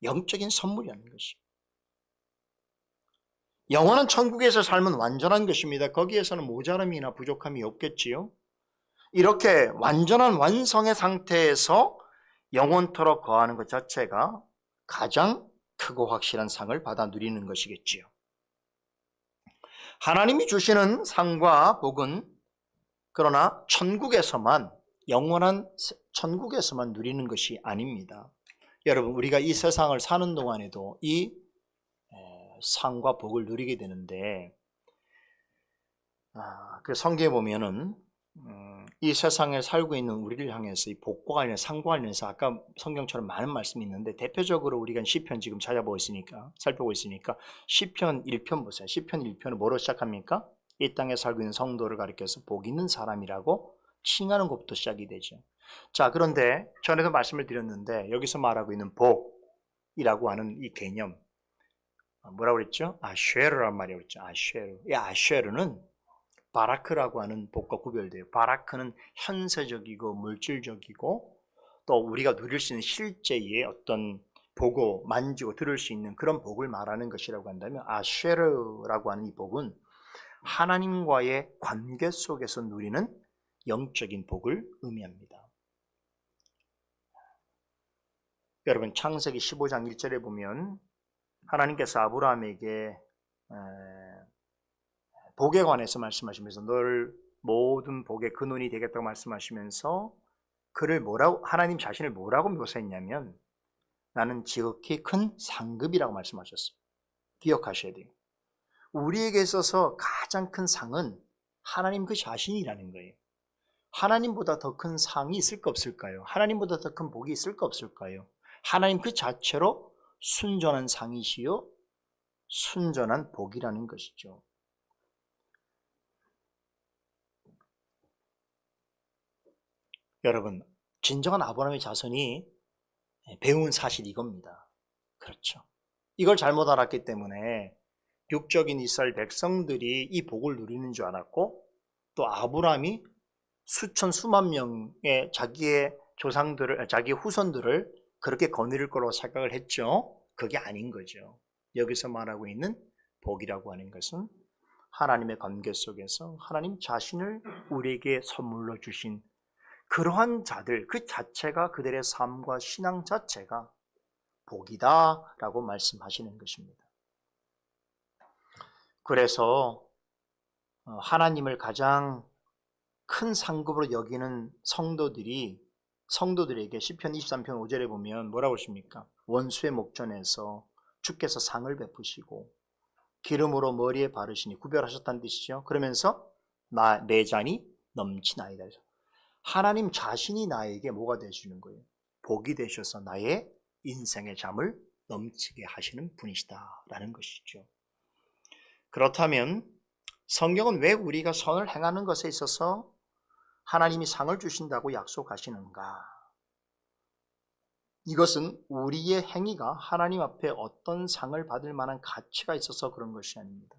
영적인 선물이라는 것이. 영원한 천국에서 삶은 완전한 것입니다. 거기에서는 모자람이나 부족함이 없겠지요. 이렇게 완전한 완성의 상태에서 영원토록 거하는 것 자체가 가장 크고 확실한 상을 받아 누리는 것이겠지요. 하나님이 주시는 상과 복은 그러나 천국에서만, 영원한 천국에서만 누리는 것이 아닙니다. 여러분, 우리가 이 세상을 사는 동안에도 이 상과 복을 누리게 되는데, 그 성경에 보면은 이 세상에 살고 있는 우리를 향해서 이 복과 관련해서, 상과 관련해서 아까 성경처럼 많은 말씀이 있는데, 대표적으로 우리가 시편 지금 살펴보고 있으니까 시편 1편 보세요. 시편 1편은 뭐로 시작합니까? 이 땅에 살고 있는 성도를 가리켜서 복 있는 사람이라고 칭하는 것부터 시작이 되죠. 자, 그런데 전에도 말씀을 드렸는데 여기서 말하고 있는 복이라고 하는 이 개념, 뭐라고 그랬죠? 아쉐르란 말이라고 그랬죠. 아쉐르. 이 아쉐르는 바라크라고 하는 복과 구별돼요. 바라크는 현세적이고 물질적이고 또 우리가 누릴 수 있는 실제의 어떤 보고 만지고 들을 수 있는 그런 복을 말하는 것이라고 한다면, 아쉐르라고 하는 이 복은 하나님과의 관계 속에서 누리는 영적인 복을 의미합니다. 여러분, 창세기 15장 1절에 보면 하나님께서 아브라함에게 복에 관해서 말씀하시면서 널 모든 복의 근원이 되겠다고 말씀하시면서 그를 하나님 자신을 뭐라고 묘사했냐면 나는 지극히 큰 상급이라고 말씀하셨어요. 기억하셔야 돼요. 우리에게 있어서 가장 큰 상은 하나님 그 자신이라는 거예요. 하나님보다 더 큰 상이 있을까 없을까요? 하나님보다 더 큰 복이 있을까 없을까요? 하나님 그 자체로 순전한 상이시요 순전한 복이라는 것이죠. 여러분, 진정한 아브라함의 자손이 배운 사실이 이겁니다. 그렇죠. 이걸 잘못 알았기 때문에 육적인 이스라엘 백성들이 이 복을 누리는 줄 알았고, 또 아브라함이 수천 수만 명의 자기의 조상들을, 자기 후손들을 그렇게 거느릴 거라고 생각을 했죠. 그게 아닌 거죠. 여기서 말하고 있는 복이라고 하는 것은 하나님의 관계 속에서 하나님 자신을 우리에게 선물로 주신 그러한 자들, 그 자체가 그들의 삶과 신앙 자체가 복이다 라고 말씀하시는 것입니다. 그래서 하나님을 가장 큰 상급으로 여기는 성도들에게 시편 23편 5절에 보면 뭐라고 하십니까? 원수의 목전에서 주께서 상을 베푸시고 기름으로 머리에 바르시니 구별하셨다는 뜻이죠. 그러면서 내 잔이 넘치나이다. 하나님 자신이 나에게 뭐가 되시는 거예요? 복이 되셔서 나의 인생의 잠을 넘치게 하시는 분이시다라는 것이죠. 그렇다면 성경은 왜 우리가 선을 행하는 것에 있어서 하나님이 상을 주신다고 약속하시는가? 이것은 우리의 행위가 하나님 앞에 어떤 상을 받을 만한 가치가 있어서 그런 것이 아닙니다.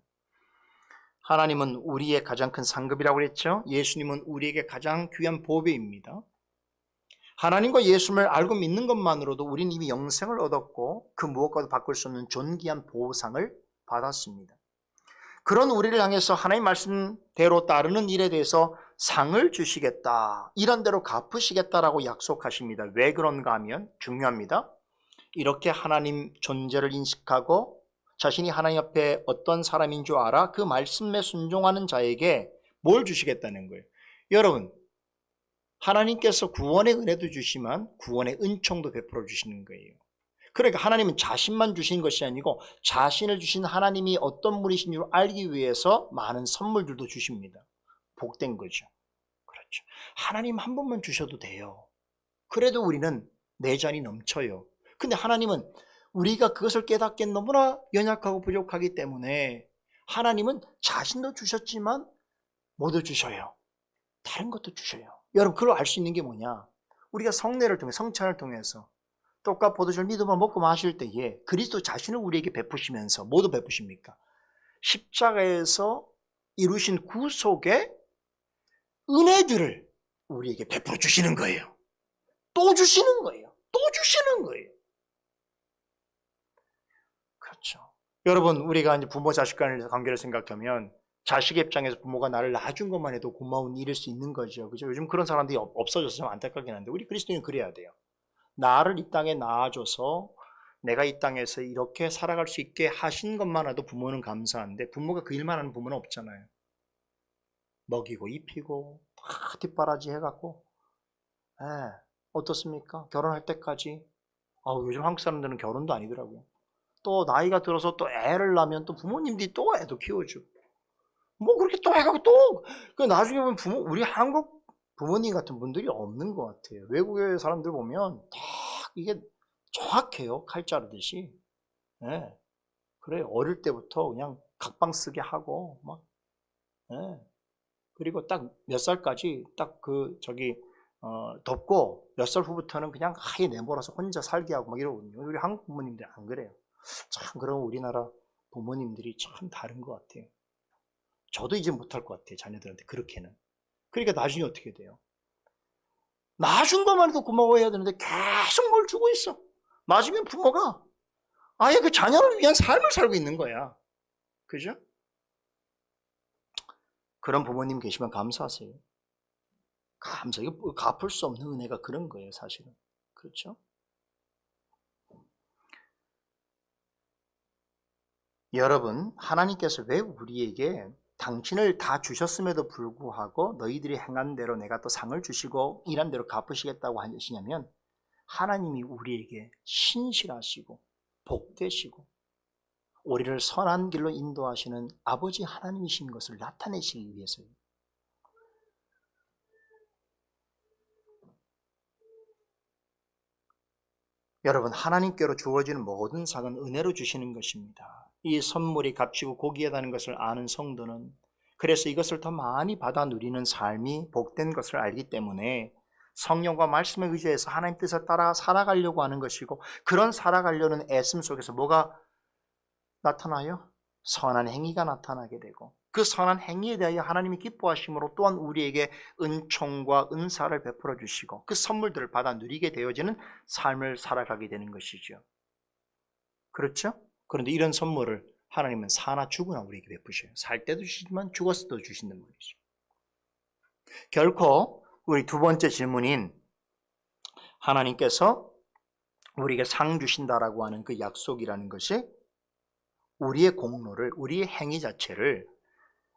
하나님은 우리의 가장 큰 상급이라고 그랬죠. 예수님은 우리에게 가장 귀한 보배입니다. 하나님과 예수님을 알고 믿는 것만으로도 우리는 이미 영생을 얻었고 그 무엇과도 바꿀 수 없는 존귀한 보상을 받았습니다. 그런 우리를 향해서 하나님 말씀대로 따르는 일에 대해서 상을 주시겠다, 이런 대로 갚으시겠다라고 약속하십니다. 왜 그런가 하면 중요합니다. 이렇게 하나님 존재를 인식하고 자신이 하나님 앞에 어떤 사람인 줄 알아 그 말씀에 순종하는 자에게 뭘 주시겠다는 거예요. 여러분, 하나님께서 구원의 은혜도 주시면 구원의 은총도 베풀어 주시는 거예요. 그러니까 하나님은 자신만 주신 것이 아니고 자신을 주신 하나님이 어떤 분이신 줄 알기 위해서 많은 선물들도 주십니다. 복된 거죠. 그렇죠. 하나님 한 번만 주셔도 돼요. 그래도 우리는 내 잔이 넘쳐요. 근데 하나님은 우리가 그것을 깨닫기엔 너무나 연약하고 부족하기 때문에 하나님은 자신도 주셨지만 뭐도 주셔요. 다른 것도 주셔요. 여러분, 그걸 알 수 있는 게 뭐냐? 우리가 성례를 통해, 성찬을 통해서 떡과 포도주를 믿음으로 먹고 마실 때에 그리스도 자신을 우리에게 베푸시면서 뭐도 베푸십니까? 십자가에서 이루신 구속의 은혜들을 우리에게 베풀어 주시는 거예요. 또 주시는 거예요. 또 주시는 거예요. 그렇죠. 여러분, 우리가 이제 부모 자식 간의 관계를 생각하면 자식의 입장에서 부모가 나를 낳아준 것만 해도 고마운 일일 수 있는 거죠. 그죠? 요즘 그런 사람들이 없어져서 좀 안타깝긴 한데 우리 그리스도인은 그래야 돼요. 나를 이 땅에 낳아줘서 내가 이 땅에서 이렇게 살아갈 수 있게 하신 것만 해도 부모는 감사한데 부모가 그 일만 하는 부모는 없잖아요. 먹이고 입히고 다 뒷바라지 해갖고 어떻습니까? 결혼할 때까지 요즘 한국 사람들은 결혼도 아니더라고요. 또 나이가 들어서 또 애를 낳으면 또 부모님들이 또 애도 키워주고 뭐 그렇게 또 해가고 또 나중에 보면 우리 한국 부모님 같은 분들이 없는 것 같아요. 외국의 사람들 보면 다 이게 정확해요. 칼 자르듯이. 네. 그래, 어릴 때부터 그냥 각방 쓰게 하고 막 그리고 딱 몇 살까지 딱 덮고 몇 살 후부터는 그냥 아예 내몰아서 혼자 살게 하고 막 이러거든요. 우리 한국 부모님들 안 그래요. 참, 그럼 우리나라 부모님들이 참 다른 것 같아요. 저도 이제 못할 것 같아요. 자녀들한테 그렇게는. 그러니까 나중에 어떻게 돼요? 나준 것만 해도 고마워해야 되는데 계속 뭘 주고 있어. 나중에 부모가 아예 그 자녀를 위한 삶을 살고 있는 거야. 그죠? 그런 부모님 계시면 감사하세요. 감사해요. 갚을 수 없는 은혜가 그런 거예요, 사실은. 그렇죠? 여러분, 하나님께서 왜 우리에게 당신을 다 주셨음에도 불구하고 너희들이 행한 대로 내가 또 상을 주시고 일한 대로 갚으시겠다고 하시냐면 하나님이 우리에게 신실하시고 복되시고 우리를 선한 길로 인도하시는 아버지 하나님이신 것을 나타내시기 위해서요. 여러분, 하나님께로 주어지는 모든 상은 은혜로 주시는 것입니다. 이 선물이 값지고 고귀하다는 것을 아는 성도는 그래서 이것을 더 많이 받아 누리는 삶이 복된 것을 알기 때문에 성령과 말씀에 의지해서 하나님 뜻을 따라 살아가려고 하는 것이고 그런 살아가려는 애씀 속에서 뭐가 나타나요? 선한 행위가 나타나게 되고 그 선한 행위에 대하여 하나님이 기뻐하심으로 또한 우리에게 은총과 은사를 베풀어 주시고 그 선물들을 받아 누리게 되어지는 삶을 살아가게 되는 것이죠. 그렇죠? 그런데 이런 선물을 하나님은 사나 죽으나 우리에게 베푸셔요. 살 때도 주시지만 죽었을 때도 주신단 말이죠. 결코 우리 두 번째 질문인 하나님께서 우리에게 상 주신다라고 하는 그 약속이라는 것이 우리의 공로를, 우리의 행위 자체를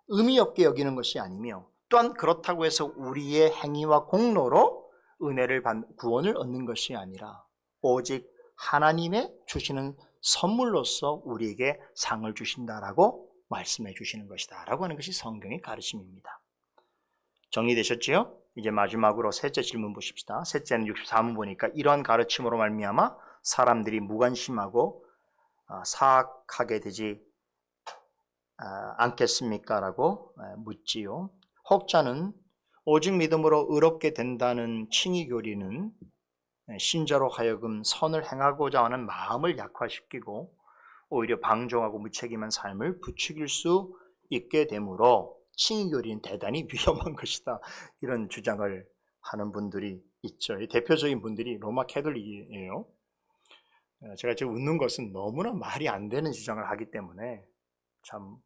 의미 없게 여기는 것이 아니며 또한 그렇다고 해서 우리의 행위와 공로로 은혜를 구원을 얻는 것이 아니라 오직 하나님의 주시는 선물로서 우리에게 상을 주신다라고 말씀해 주시는 것이다 라고 하는 것이 성경의 가르침입니다. 정리되셨지요? 이제 마지막으로 셋째 질문 보십시다. 셋째는 64문 보니까 이러한 가르침으로 말미암아 사람들이 무관심하고 사악하게 되지 않겠습니까? 라고 묻지요. 혹자는 오직 믿음으로 의롭게 된다는 칭의 교리는 신자로 하여금 선을 행하고자 하는 마음을 약화시키고 오히려 방종하고 무책임한 삶을 부추길 수 있게 되므로 칭의 교리는 대단히 위험한 것이다. 이런 주장을 하는 분들이 있죠. 대표적인 분들이 로마 캐톨릭이에요. 제가 지금 웃는 것은 너무나 말이 안 되는 주장을 하기 때문에 참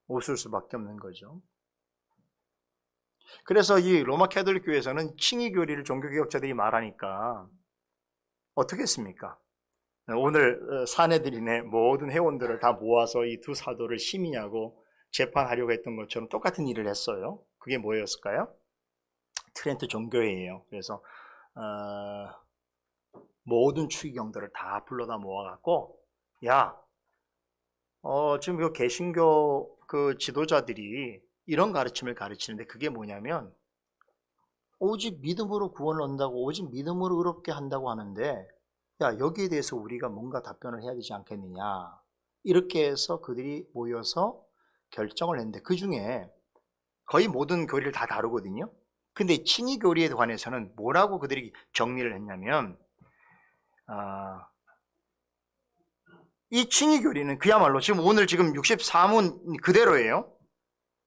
웃을 수밖에 없는 거죠. 그래서 이 로마 캐톨릭 교회에서는 칭의 교리를 종교개혁자들이 말하니까 어떻게 했습니까? 오늘 사내들이네 모든 회원들을 다 모아서 이 두 사도를 시민하고 재판하려고 했던 것처럼 똑같은 일을 했어요. 그게 뭐였을까요? 트렌트 종교회예요. 그래서 모든 추기경들을 다 불러다 모아갖고, 야, 지금 그 개신교 그 지도자들이 이런 가르침을 가르치는데 그게 뭐냐면 오직 믿음으로 구원을 얻는다고, 오직 믿음으로 의롭게 한다고 하는데, 야, 여기에 대해서 우리가 뭔가 답변을 해야 되지 않겠느냐. 이렇게 해서 그들이 모여서 결정을 했는데, 그 중에 거의 모든 교리를 다 다루거든요. 근데 칭의 교리에 관해서는 뭐라고 그들이 정리를 했냐면, 이 칭의 교리는 그야말로 지금 오늘 지금 64문 그대로예요.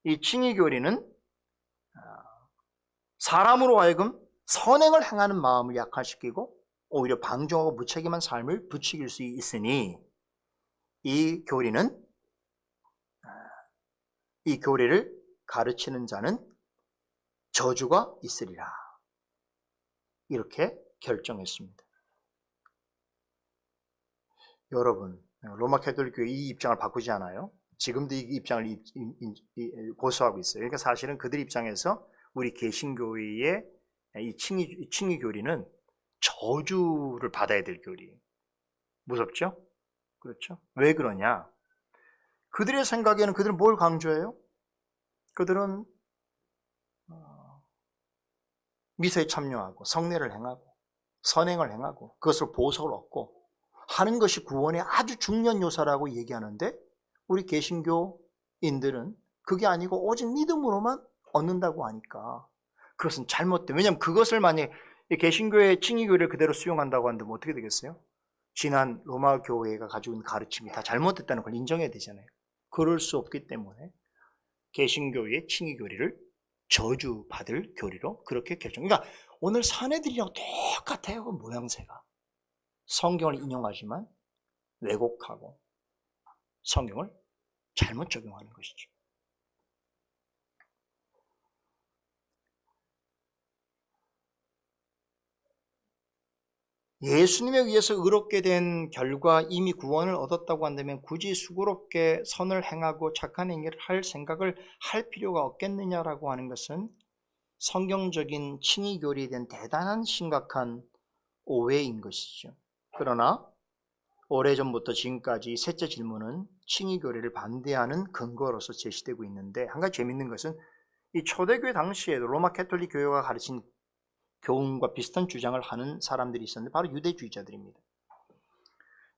이 칭의 교리는 사람으로 하여금 선행을 행하는 마음을 약화시키고 오히려 방종하고 무책임한 삶을 부추길 수 있으니 이 교리를 가르치는 자는 저주가 있으리라. 이렇게 결정했습니다. 여러분, 로마 캐톨릭 교회 이 입장을 바꾸지 않아요? 지금도 이 입장을 고수하고 있어요. 그러니까 사실은 그들 입장에서 우리 개신교회의 이 칭의 교리는 저주를 받아야 될 교리예요. 무섭죠? 그렇죠? 왜 그러냐? 그들의 생각에는 그들은 뭘 강조해요? 그들은 미사에 참여하고 성례를 행하고 선행을 행하고 그것을 보석을 얻고 하는 것이 구원의 아주 중요한 요소라고 얘기하는데 우리 개신교인들은 그게 아니고 오직 믿음으로만 얻는다고 하니까 그것은 잘못된, 왜냐하면 그것을 만약에 개신교의 칭의교리를 그대로 수용한다고 하는데 뭐 어떻게 되겠어요? 지난 로마 교회가 가지고 있는 가르침이 다 잘못됐다는 걸 인정해야 되잖아요. 그럴 수 없기 때문에 개신교의 칭의교리를 저주받을 교리로 그렇게 결정. 그러니까 오늘 사내들이랑 똑같아요. 그 모양새가. 성경을 인용하지만 왜곡하고 성경을 잘못 적용하는 것이죠. 예수님에 의해서 의롭게 된 결과 이미 구원을 얻었다고 한다면 굳이 수고롭게 선을 행하고 착한 행위를 할 생각을 할 필요가 없겠느냐라고 하는 것은 성경적인 칭의 교리에 대한 대단한 심각한 오해인 것이죠. 그러나 오래전부터 지금까지 셋째 질문은 칭의 교리를 반대하는 근거로서 제시되고 있는데, 한 가지 재밌는 것은 이 초대교회 당시에도 로마 캐톨릭 교회가 가르친 교훈과 비슷한 주장을 하는 사람들이 있었는데 바로 유대주의자들입니다.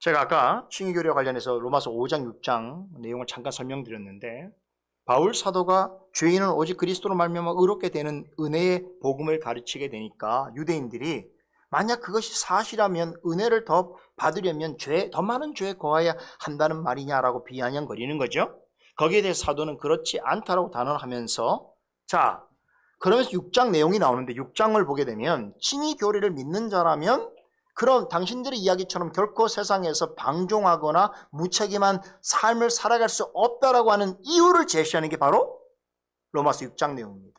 제가 아까 칭의 교리와 관련해서 로마서 5장 6장 내용을 잠깐 설명드렸는데, 바울 사도가 죄인은 오직 그리스도로 말미암아 의롭게 되는 은혜의 복음을 가르치게 되니까 유대인들이 만약 그것이 사실이라면 은혜를 더 받으려면 더 많은 죄에 거해야 한다는 말이냐라고 비아냥거리는 거죠. 거기에 대해서 사도는 그렇지 않다라고 단언하면서, 자, 그러면서 6장 내용이 나오는데 6장을 보게 되면 칭의 교리를 믿는 자라면 그럼 당신들의 이야기처럼 결코 세상에서 방종하거나 무책임한 삶을 살아갈 수 없다라고 하는 이유를 제시하는 게 바로 로마서 6장 내용입니다.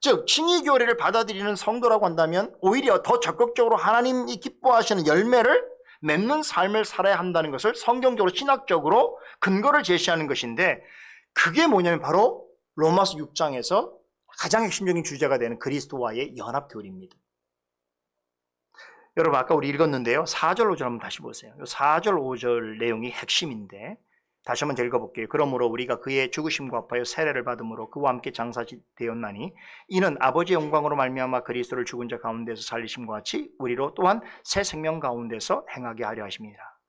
즉 칭의 교리를 받아들이는 성도라고 한다면 오히려 더 적극적으로 하나님이 기뻐하시는 열매를 맺는 삶을 살아야 한다는 것을 성경적으로 신학적으로 근거를 제시하는 것인데, 그게 뭐냐면 바로 로마서 6장에서 가장 핵심적인 주제가 되는 그리스도와의 연합교리입니다. 여러분 아까 우리 읽었는데요. 4절 5절 한번 다시 보세요. 4절 5절 내용이 핵심인데 다시 한번 읽어볼게요. 그러므로 우리가 그의 죽으심과 합하여 세례를 받음으로 그와 함께 장사되었나니 이는 아버지의 영광으로 말미암아 그리스도를 죽은 자 가운데서 살리심과 같이 우리로 또한 새 생명 가운데서 행하게 하려 하십니다.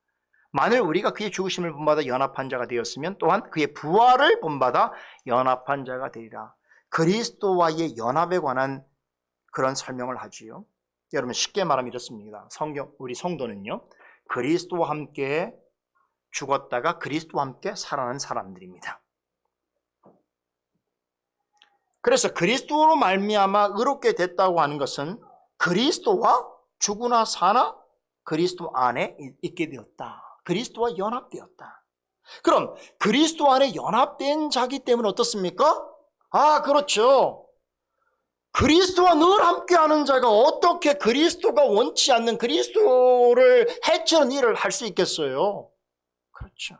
만일 우리가 그의 죽으심을 본받아 연합한 자가 되었으면 또한 그의 부활을 본받아 연합한 자가 되리라. 그리스도와의 연합에 관한 그런 설명을 하지요. 여러분 쉽게 말하면 이렇습니다. 우리 성도는요, 그리스도와 함께 죽었다가 그리스도와 함께 살아난 사람들입니다. 그래서 그리스도로 말미암아 의롭게 됐다고 하는 것은 그리스도와 죽으나 사나 그리스도 안에 있게 되었다. 그리스도와 연합되었다. 그럼 그리스도 안에 연합된 자기 때문에 어떻습니까? 아, 그렇죠. 그리스도와 늘 함께하는 자가 어떻게 그리스도가 원치 않는 그리스도를 해치는 일을 할 수 있겠어요? 그렇죠.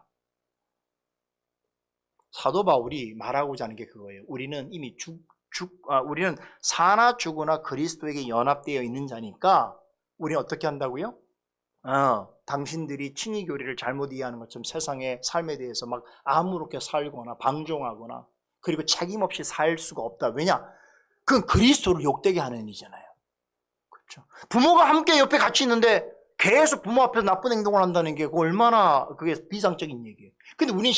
사도 바울이 말하고자 하는 게 그거예요. 우리는 이미 우리는 사나 죽으나 그리스도에게 연합되어 있는 자니까 우리는 어떻게 한다고요? 당신들이 친위 교리를 잘못 이해하는 것처럼 세상의 삶에 대해서 막 아무렇게 살거나 방종하거나 그리고 책임 없이 살 수가 없다. 왜냐? 그건 그리스도를 욕되게 하는 일이잖아요. 그렇죠? 부모가 함께 옆에 같이 있는데 계속 부모 앞에서 나쁜 행동을 한다는 게 얼마나 그게 비상적인 얘기예요. 근데 우리는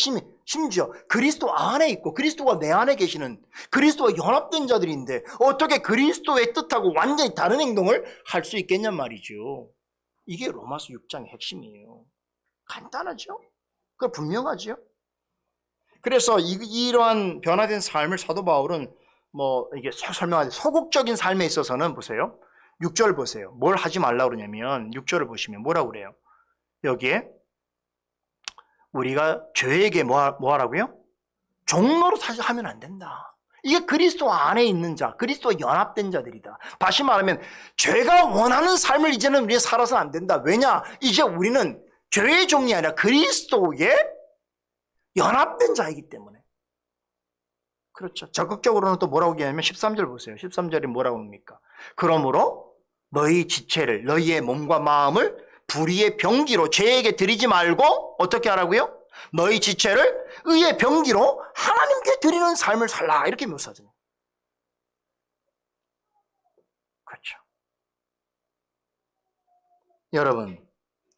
심지어 그리스도 안에 있고 그리스도가 내 안에 계시는 그리스도와 연합된 자들인데 어떻게 그리스도의 뜻하고 완전히 다른 행동을 할 수 있겠냔 말이죠. 이게 로마서 6장의 핵심이에요. 간단하죠? 그 분명하죠? 그래서 이러한 변화된 삶을 사도 바울은 이게 설명하는 소극적인 삶에 있어서는 보세요. 6절 보세요. 뭘 하지 말라고 그러냐면 6절을 보시면 뭐라고 그래요? 여기에 우리가 죄에게 뭐 하라고요? 종로로 사실 하면 안 된다. 이게 그리스도 안에 있는 자, 그리스도와 연합된 자들이다. 다시 말하면 죄가 원하는 삶을 이제는 우리가 살아서는 안 된다. 왜냐? 이제 우리는 죄의 종이 아니라 그리스도에 연합된 자이기 때문에. 그렇죠. 적극적으로는 또 뭐라고 얘기하냐면 13절 보세요. 13절이 뭐라고 합니까? 그러므로 너희 지체를 너희의 몸과 마음을 불의의 병기로 죄에게 드리지 말고 어떻게 하라고요? 너희 지체를 의의 병기로 하나님께 드리는 삶을 살라. 이렇게 묘사하잖아요. 그렇죠. 여러분,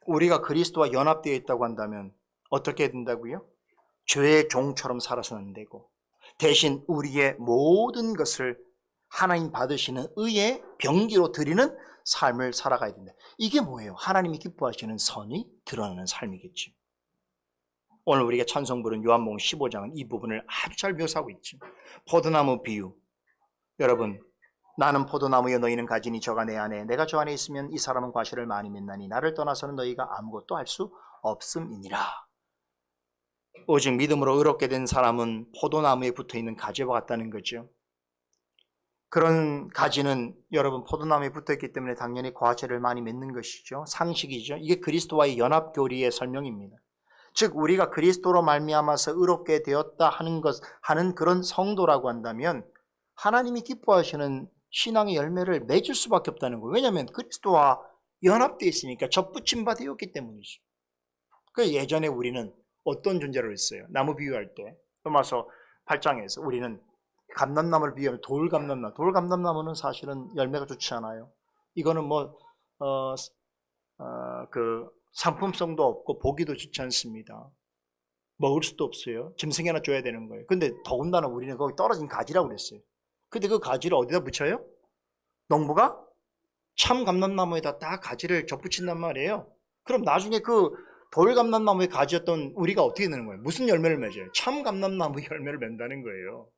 우리가 그리스도와 연합되어 있다고 한다면 어떻게 된다고요? 죄의 종처럼 살아서는 안 되고 대신 우리의 모든 것을 하나님 받으시는 의의 병기로 드리는 삶을 살아가야 된다. 이게 뭐예요? 하나님이 기뻐하시는 선이 드러나는 삶이겠죠. 오늘 우리가 찬송 부른 요한복음 15장은 이 부분을 아주 잘 묘사하고 있죠. 포도나무 비유. 여러분, 나는 포도나무여 너희는 가지니 저가 내 안에 내가 저 안에 있으면 이 사람은 과실을 많이 맺나니 나를 떠나서는 너희가 아무것도 할 수 없음이니라. 오직 믿음으로 의롭게 된 사람은 포도나무에 붙어있는 가지와 같다는 거죠. 그런 가지는 여러분 포도나무에 붙어있기 때문에 당연히 과실을 많이 맺는 것이죠. 상식이죠. 이게 그리스도와의 연합교리의 설명입니다. 즉 우리가 그리스도로 말미암아서 의롭게 되었다 하는 그런 성도라고 한다면 하나님이 기뻐하시는 신앙의 열매를 맺을 수밖에 없다는 거예요. 왜냐하면 그리스도와 연합되어 있으니까 접붙임 바 되었기 때문이죠. 그 예전에 우리는 어떤 존재로 했어요? 나무 비유할 때 로마서 8장에서 우리는 감람나무를 비유하면 돌감람나무. 돌감람나무는 사실은 열매가 좋지 않아요. 이거는 상품성도 없고 보기도 좋지 않습니다. 먹을 수도 없어요. 짐승이 하나 줘야 되는 거예요. 근데 더군다나 우리는 거기 떨어진 가지라고 그랬어요. 근데 그 가지를 어디다 붙여요? 농부가 참 감람나무에다 딱 가지를 접붙인단 말이에요. 그럼 나중에 그 돌감람나무의 가지였던 우리가 어떻게 되는 거예요? 무슨 열매를 맺어요? 참 감람나무 열매를 맺는다는 거예요.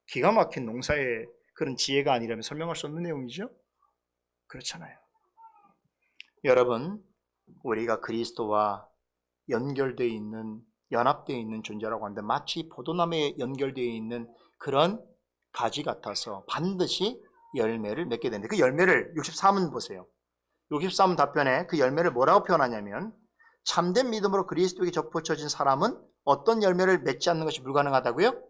기가 막힌 농사의 그런 지혜가 아니라면 설명할 수 없는 내용이죠? 그렇잖아요. 여러분, 우리가 그리스도와 연결되어 있는, 연합되어 있는 존재라고 하는데 마치 포도나무에 연결되어 있는 그런 가지 같아서 반드시 열매를 맺게 되는데 그 열매를 63은 보세요. 63 답변에 그 열매를 뭐라고 표현하냐면 참된 믿음으로 그리스도에게 접붙여진 사람은 어떤 열매를 맺지 않는 것이 불가능하다고요?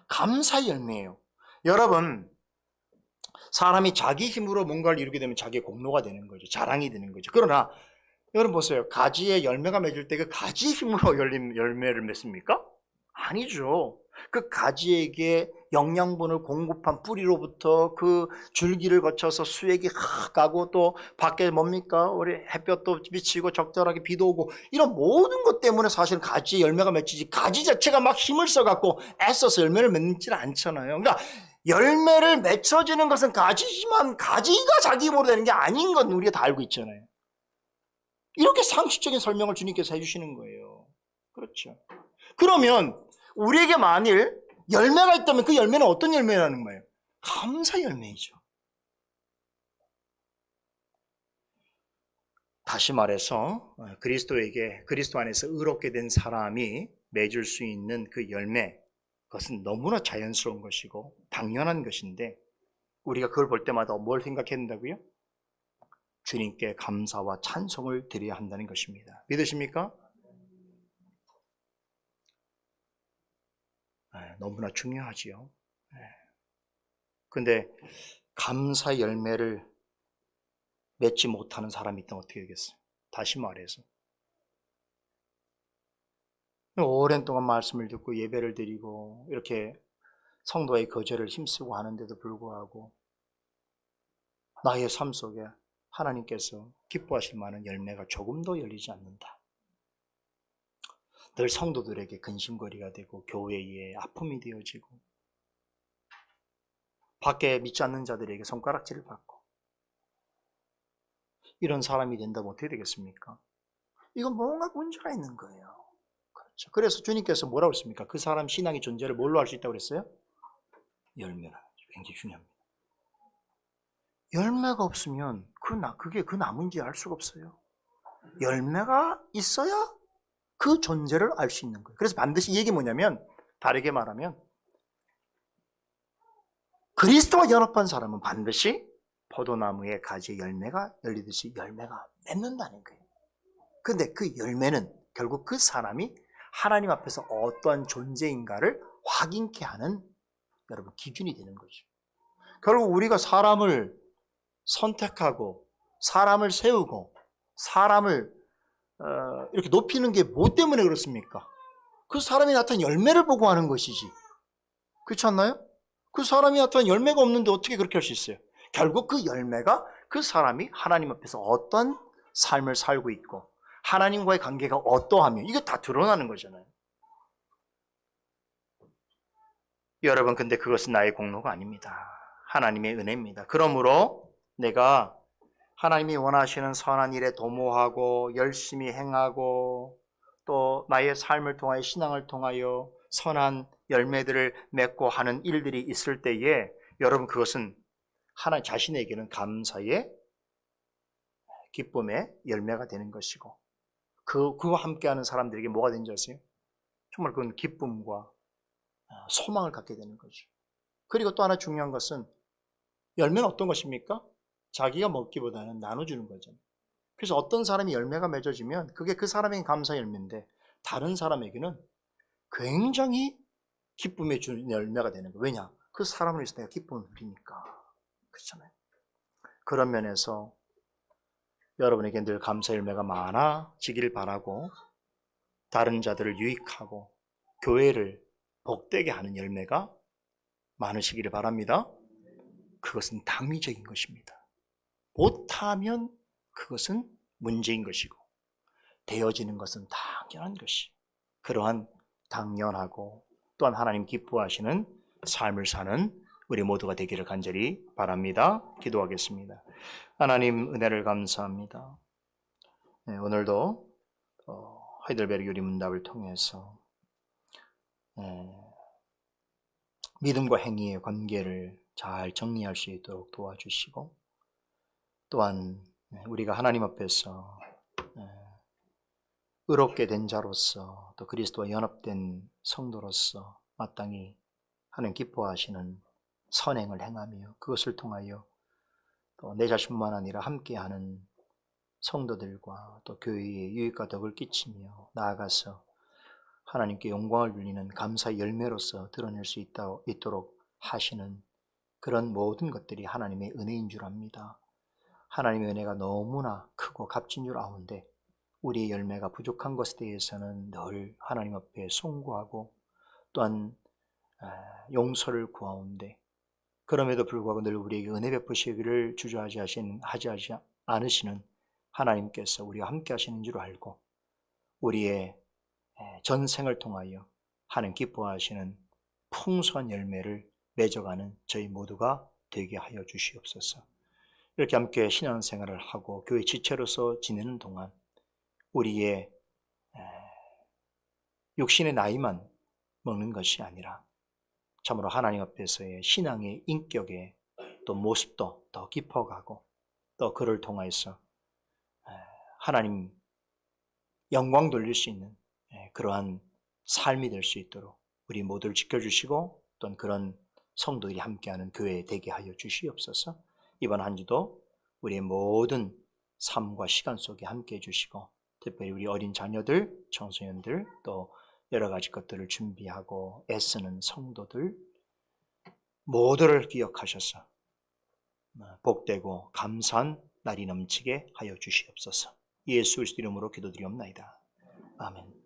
감사의 열매예요. 여러분, 사람이 자기 힘으로 뭔가를 이루게 되면 자기의 공로가 되는 거죠. 자랑이 되는 거죠. 그러나 여러분 보세요. 가지에 열매가 맺을 때 그 가지 힘으로 열매를 맺습니까? 아니죠. 그 가지에게 영양분을 공급한 뿌리로부터 그 줄기를 거쳐서 수액이 가고 또 밖에 뭡니까? 우리 햇볕도 비치고 적절하게 비도 오고 이런 모든 것 때문에 사실 가지에 열매가 맺히지 가지 자체가 막 힘을 써갖고 애써서 열매를 맺지는 않잖아요. 그러니까 열매를 맺혀지는 것은 가지지만 가지가 자기 힘으로 되는 게 아닌 건 우리가 다 알고 있잖아요. 이렇게 상식적인 설명을 주님께서 해주시는 거예요. 그렇죠. 그러면 우리에게 만일 열매가 있다면 그 열매는 어떤 열매라는 거예요? 감사 열매이죠. 다시 말해서 그리스도 안에서 의롭게 된 사람이 맺을 수 있는 그 열매, 그것은 너무나 자연스러운 것이고 당연한 것인데 우리가 그걸 볼 때마다 뭘 생각해야 된다고요? 주님께 감사와 찬송을 드려야 한다는 것입니다. 믿으십니까? 너무나 중요하지요. 근데 감사 열매를 맺지 못하는 사람이 있다면 어떻게 되겠어요? 다시 말해서 오랜 동안 말씀을 듣고 예배를 드리고 이렇게 성도의 거절을 힘쓰고 하는데도 불구하고 나의 삶 속에 하나님께서 기뻐하실 만한 열매가 조금도 열리지 않는다. 늘 성도들에게 근심거리가 되고 교회에 아픔이 되어지고 밖에 믿지 않는 자들에게 손가락질을 받고 이런 사람이 된다면 어떻게 되겠습니까? 이건 뭔가 문제가 있는 거예요. 그렇죠. 그래서 주님께서 뭐라고 했습니까? 그 사람 신앙의 존재를 뭘로 알 수 있다고 그랬어요? 열매라. 굉장히 중요합니다. 열매가 없으면 그게 그 나무인지 알 수가 없어요. 열매가 있어야 그 존재를 알 수 있는 거예요. 그래서 반드시 이게 뭐냐면 다르게 말하면 그리스도와 연합한 사람은 반드시 포도나무의 가지에 열매가 열리듯이 열매가 맺는다는 거예요. 근데 그 열매는 결국 그 사람이 하나님 앞에서 어떠한 존재인가를 확인케 하는 여러분 기준이 되는 거죠. 결국 우리가 사람을 선택하고 사람을 세우고 사람을 이렇게 높이는 게 뭐 때문에 그렇습니까? 그 사람이 나타난 열매를 보고 하는 것이지. 그렇지 않나요? 그 사람이 나타난 열매가 없는데 어떻게 그렇게 할 수 있어요? 결국 그 열매가 그 사람이 하나님 앞에서 어떤 삶을 살고 있고 하나님과의 관계가 어떠하며 이거 다 드러나는 거잖아요. 여러분 근데 그것은 나의 공로가 아닙니다. 하나님의 은혜입니다. 그러므로 내가 하나님이 원하시는 선한 일에 도모하고 열심히 행하고 또 나의 삶을 통하여 신앙을 통하여 선한 열매들을 맺고 하는 일들이 있을 때에 여러분 그것은 하나 자신에게는 감사의 기쁨의 열매가 되는 것이고 그와 함께하는 사람들에게 뭐가 되는지 아세요? 정말 그건 기쁨과 소망을 갖게 되는 거죠. 그리고 또 하나 중요한 것은 열매는 어떤 것입니까? 자기가 먹기보다는 나눠주는 거잖아요. 그래서 어떤 사람이 열매가 맺어지면 그게 그 사람에게 감사 열매인데 다른 사람에게는 굉장히 기쁨의 주는 열매가 되는 거예요. 왜냐? 그 사람을 위해서 내가 기쁨을 누리니까. 그렇잖아요. 그런 면에서 여러분에게 늘 감사 열매가 많아지길 바라고 다른 자들을 유익하고 교회를 복되게 하는 열매가 많으시기를 바랍니다. 그것은 당위적인 것입니다. 못하면 그것은 문제인 것이고 되어지는 것은 당연한 것이 그러한 당연하고 또한 하나님 기뻐하시는 삶을 사는 우리 모두가 되기를 간절히 바랍니다. 기도하겠습니다. 하나님 은혜를 감사합니다. 오늘도 하이델베르 요리문답을 통해서 믿음과 행위의 관계를 잘 정리할 수 있도록 도와주시고 또한 우리가 하나님 앞에서 의롭게 된 자로서 또 그리스도와 연합된 성도로서 마땅히 하나님 기뻐하시는 선행을 행하며 그것을 통하여 또 내 자신만 아니라 함께하는 성도들과 또 교회에 유익과 덕을 끼치며 나아가서 하나님께 영광을 돌리는 감사의 열매로서 드러낼 수 있도록 하시는 그런 모든 것들이 하나님의 은혜인 줄 압니다. 하나님의 은혜가 너무나 크고 값진 줄 아는데 우리의 열매가 부족한 것에 대해서는 늘 하나님 앞에 송구하고 또한 용서를 구하온데 그럼에도 불구하고 늘 우리에게 은혜 베푸시기를 주저하지 않으시는 하나님께서 우리와 함께 하시는 줄 알고 우리의 전생을 통하여 하나님 기뻐하시는 풍성한 열매를 맺어가는 저희 모두가 되게 하여 주시옵소서. 이렇게 함께 신앙생활을 하고 교회 지체로서 지내는 동안 우리의 육신의 나이만 먹는 것이 아니라 참으로 하나님 앞에서의 신앙의 인격의 또 모습도 더 깊어가고 또 그를 통해서 하나님 영광 돌릴 수 있는 그러한 삶이 될 수 있도록 우리 모두를 지켜주시고 또한 그런 성도들이 함께하는 교회 되게 하여 주시옵소서. 이번 한 주도 우리의 모든 삶과 시간 속에 함께해 주시고 특별히 우리 어린 자녀들, 청소년들 또 여러 가지 것들을 준비하고 애쓰는 성도들 모두를 기억하셔서 복되고 감사한 날이 넘치게 하여 주시옵소서. 예수 그리스도 이름으로 기도드리옵나이다. 아멘.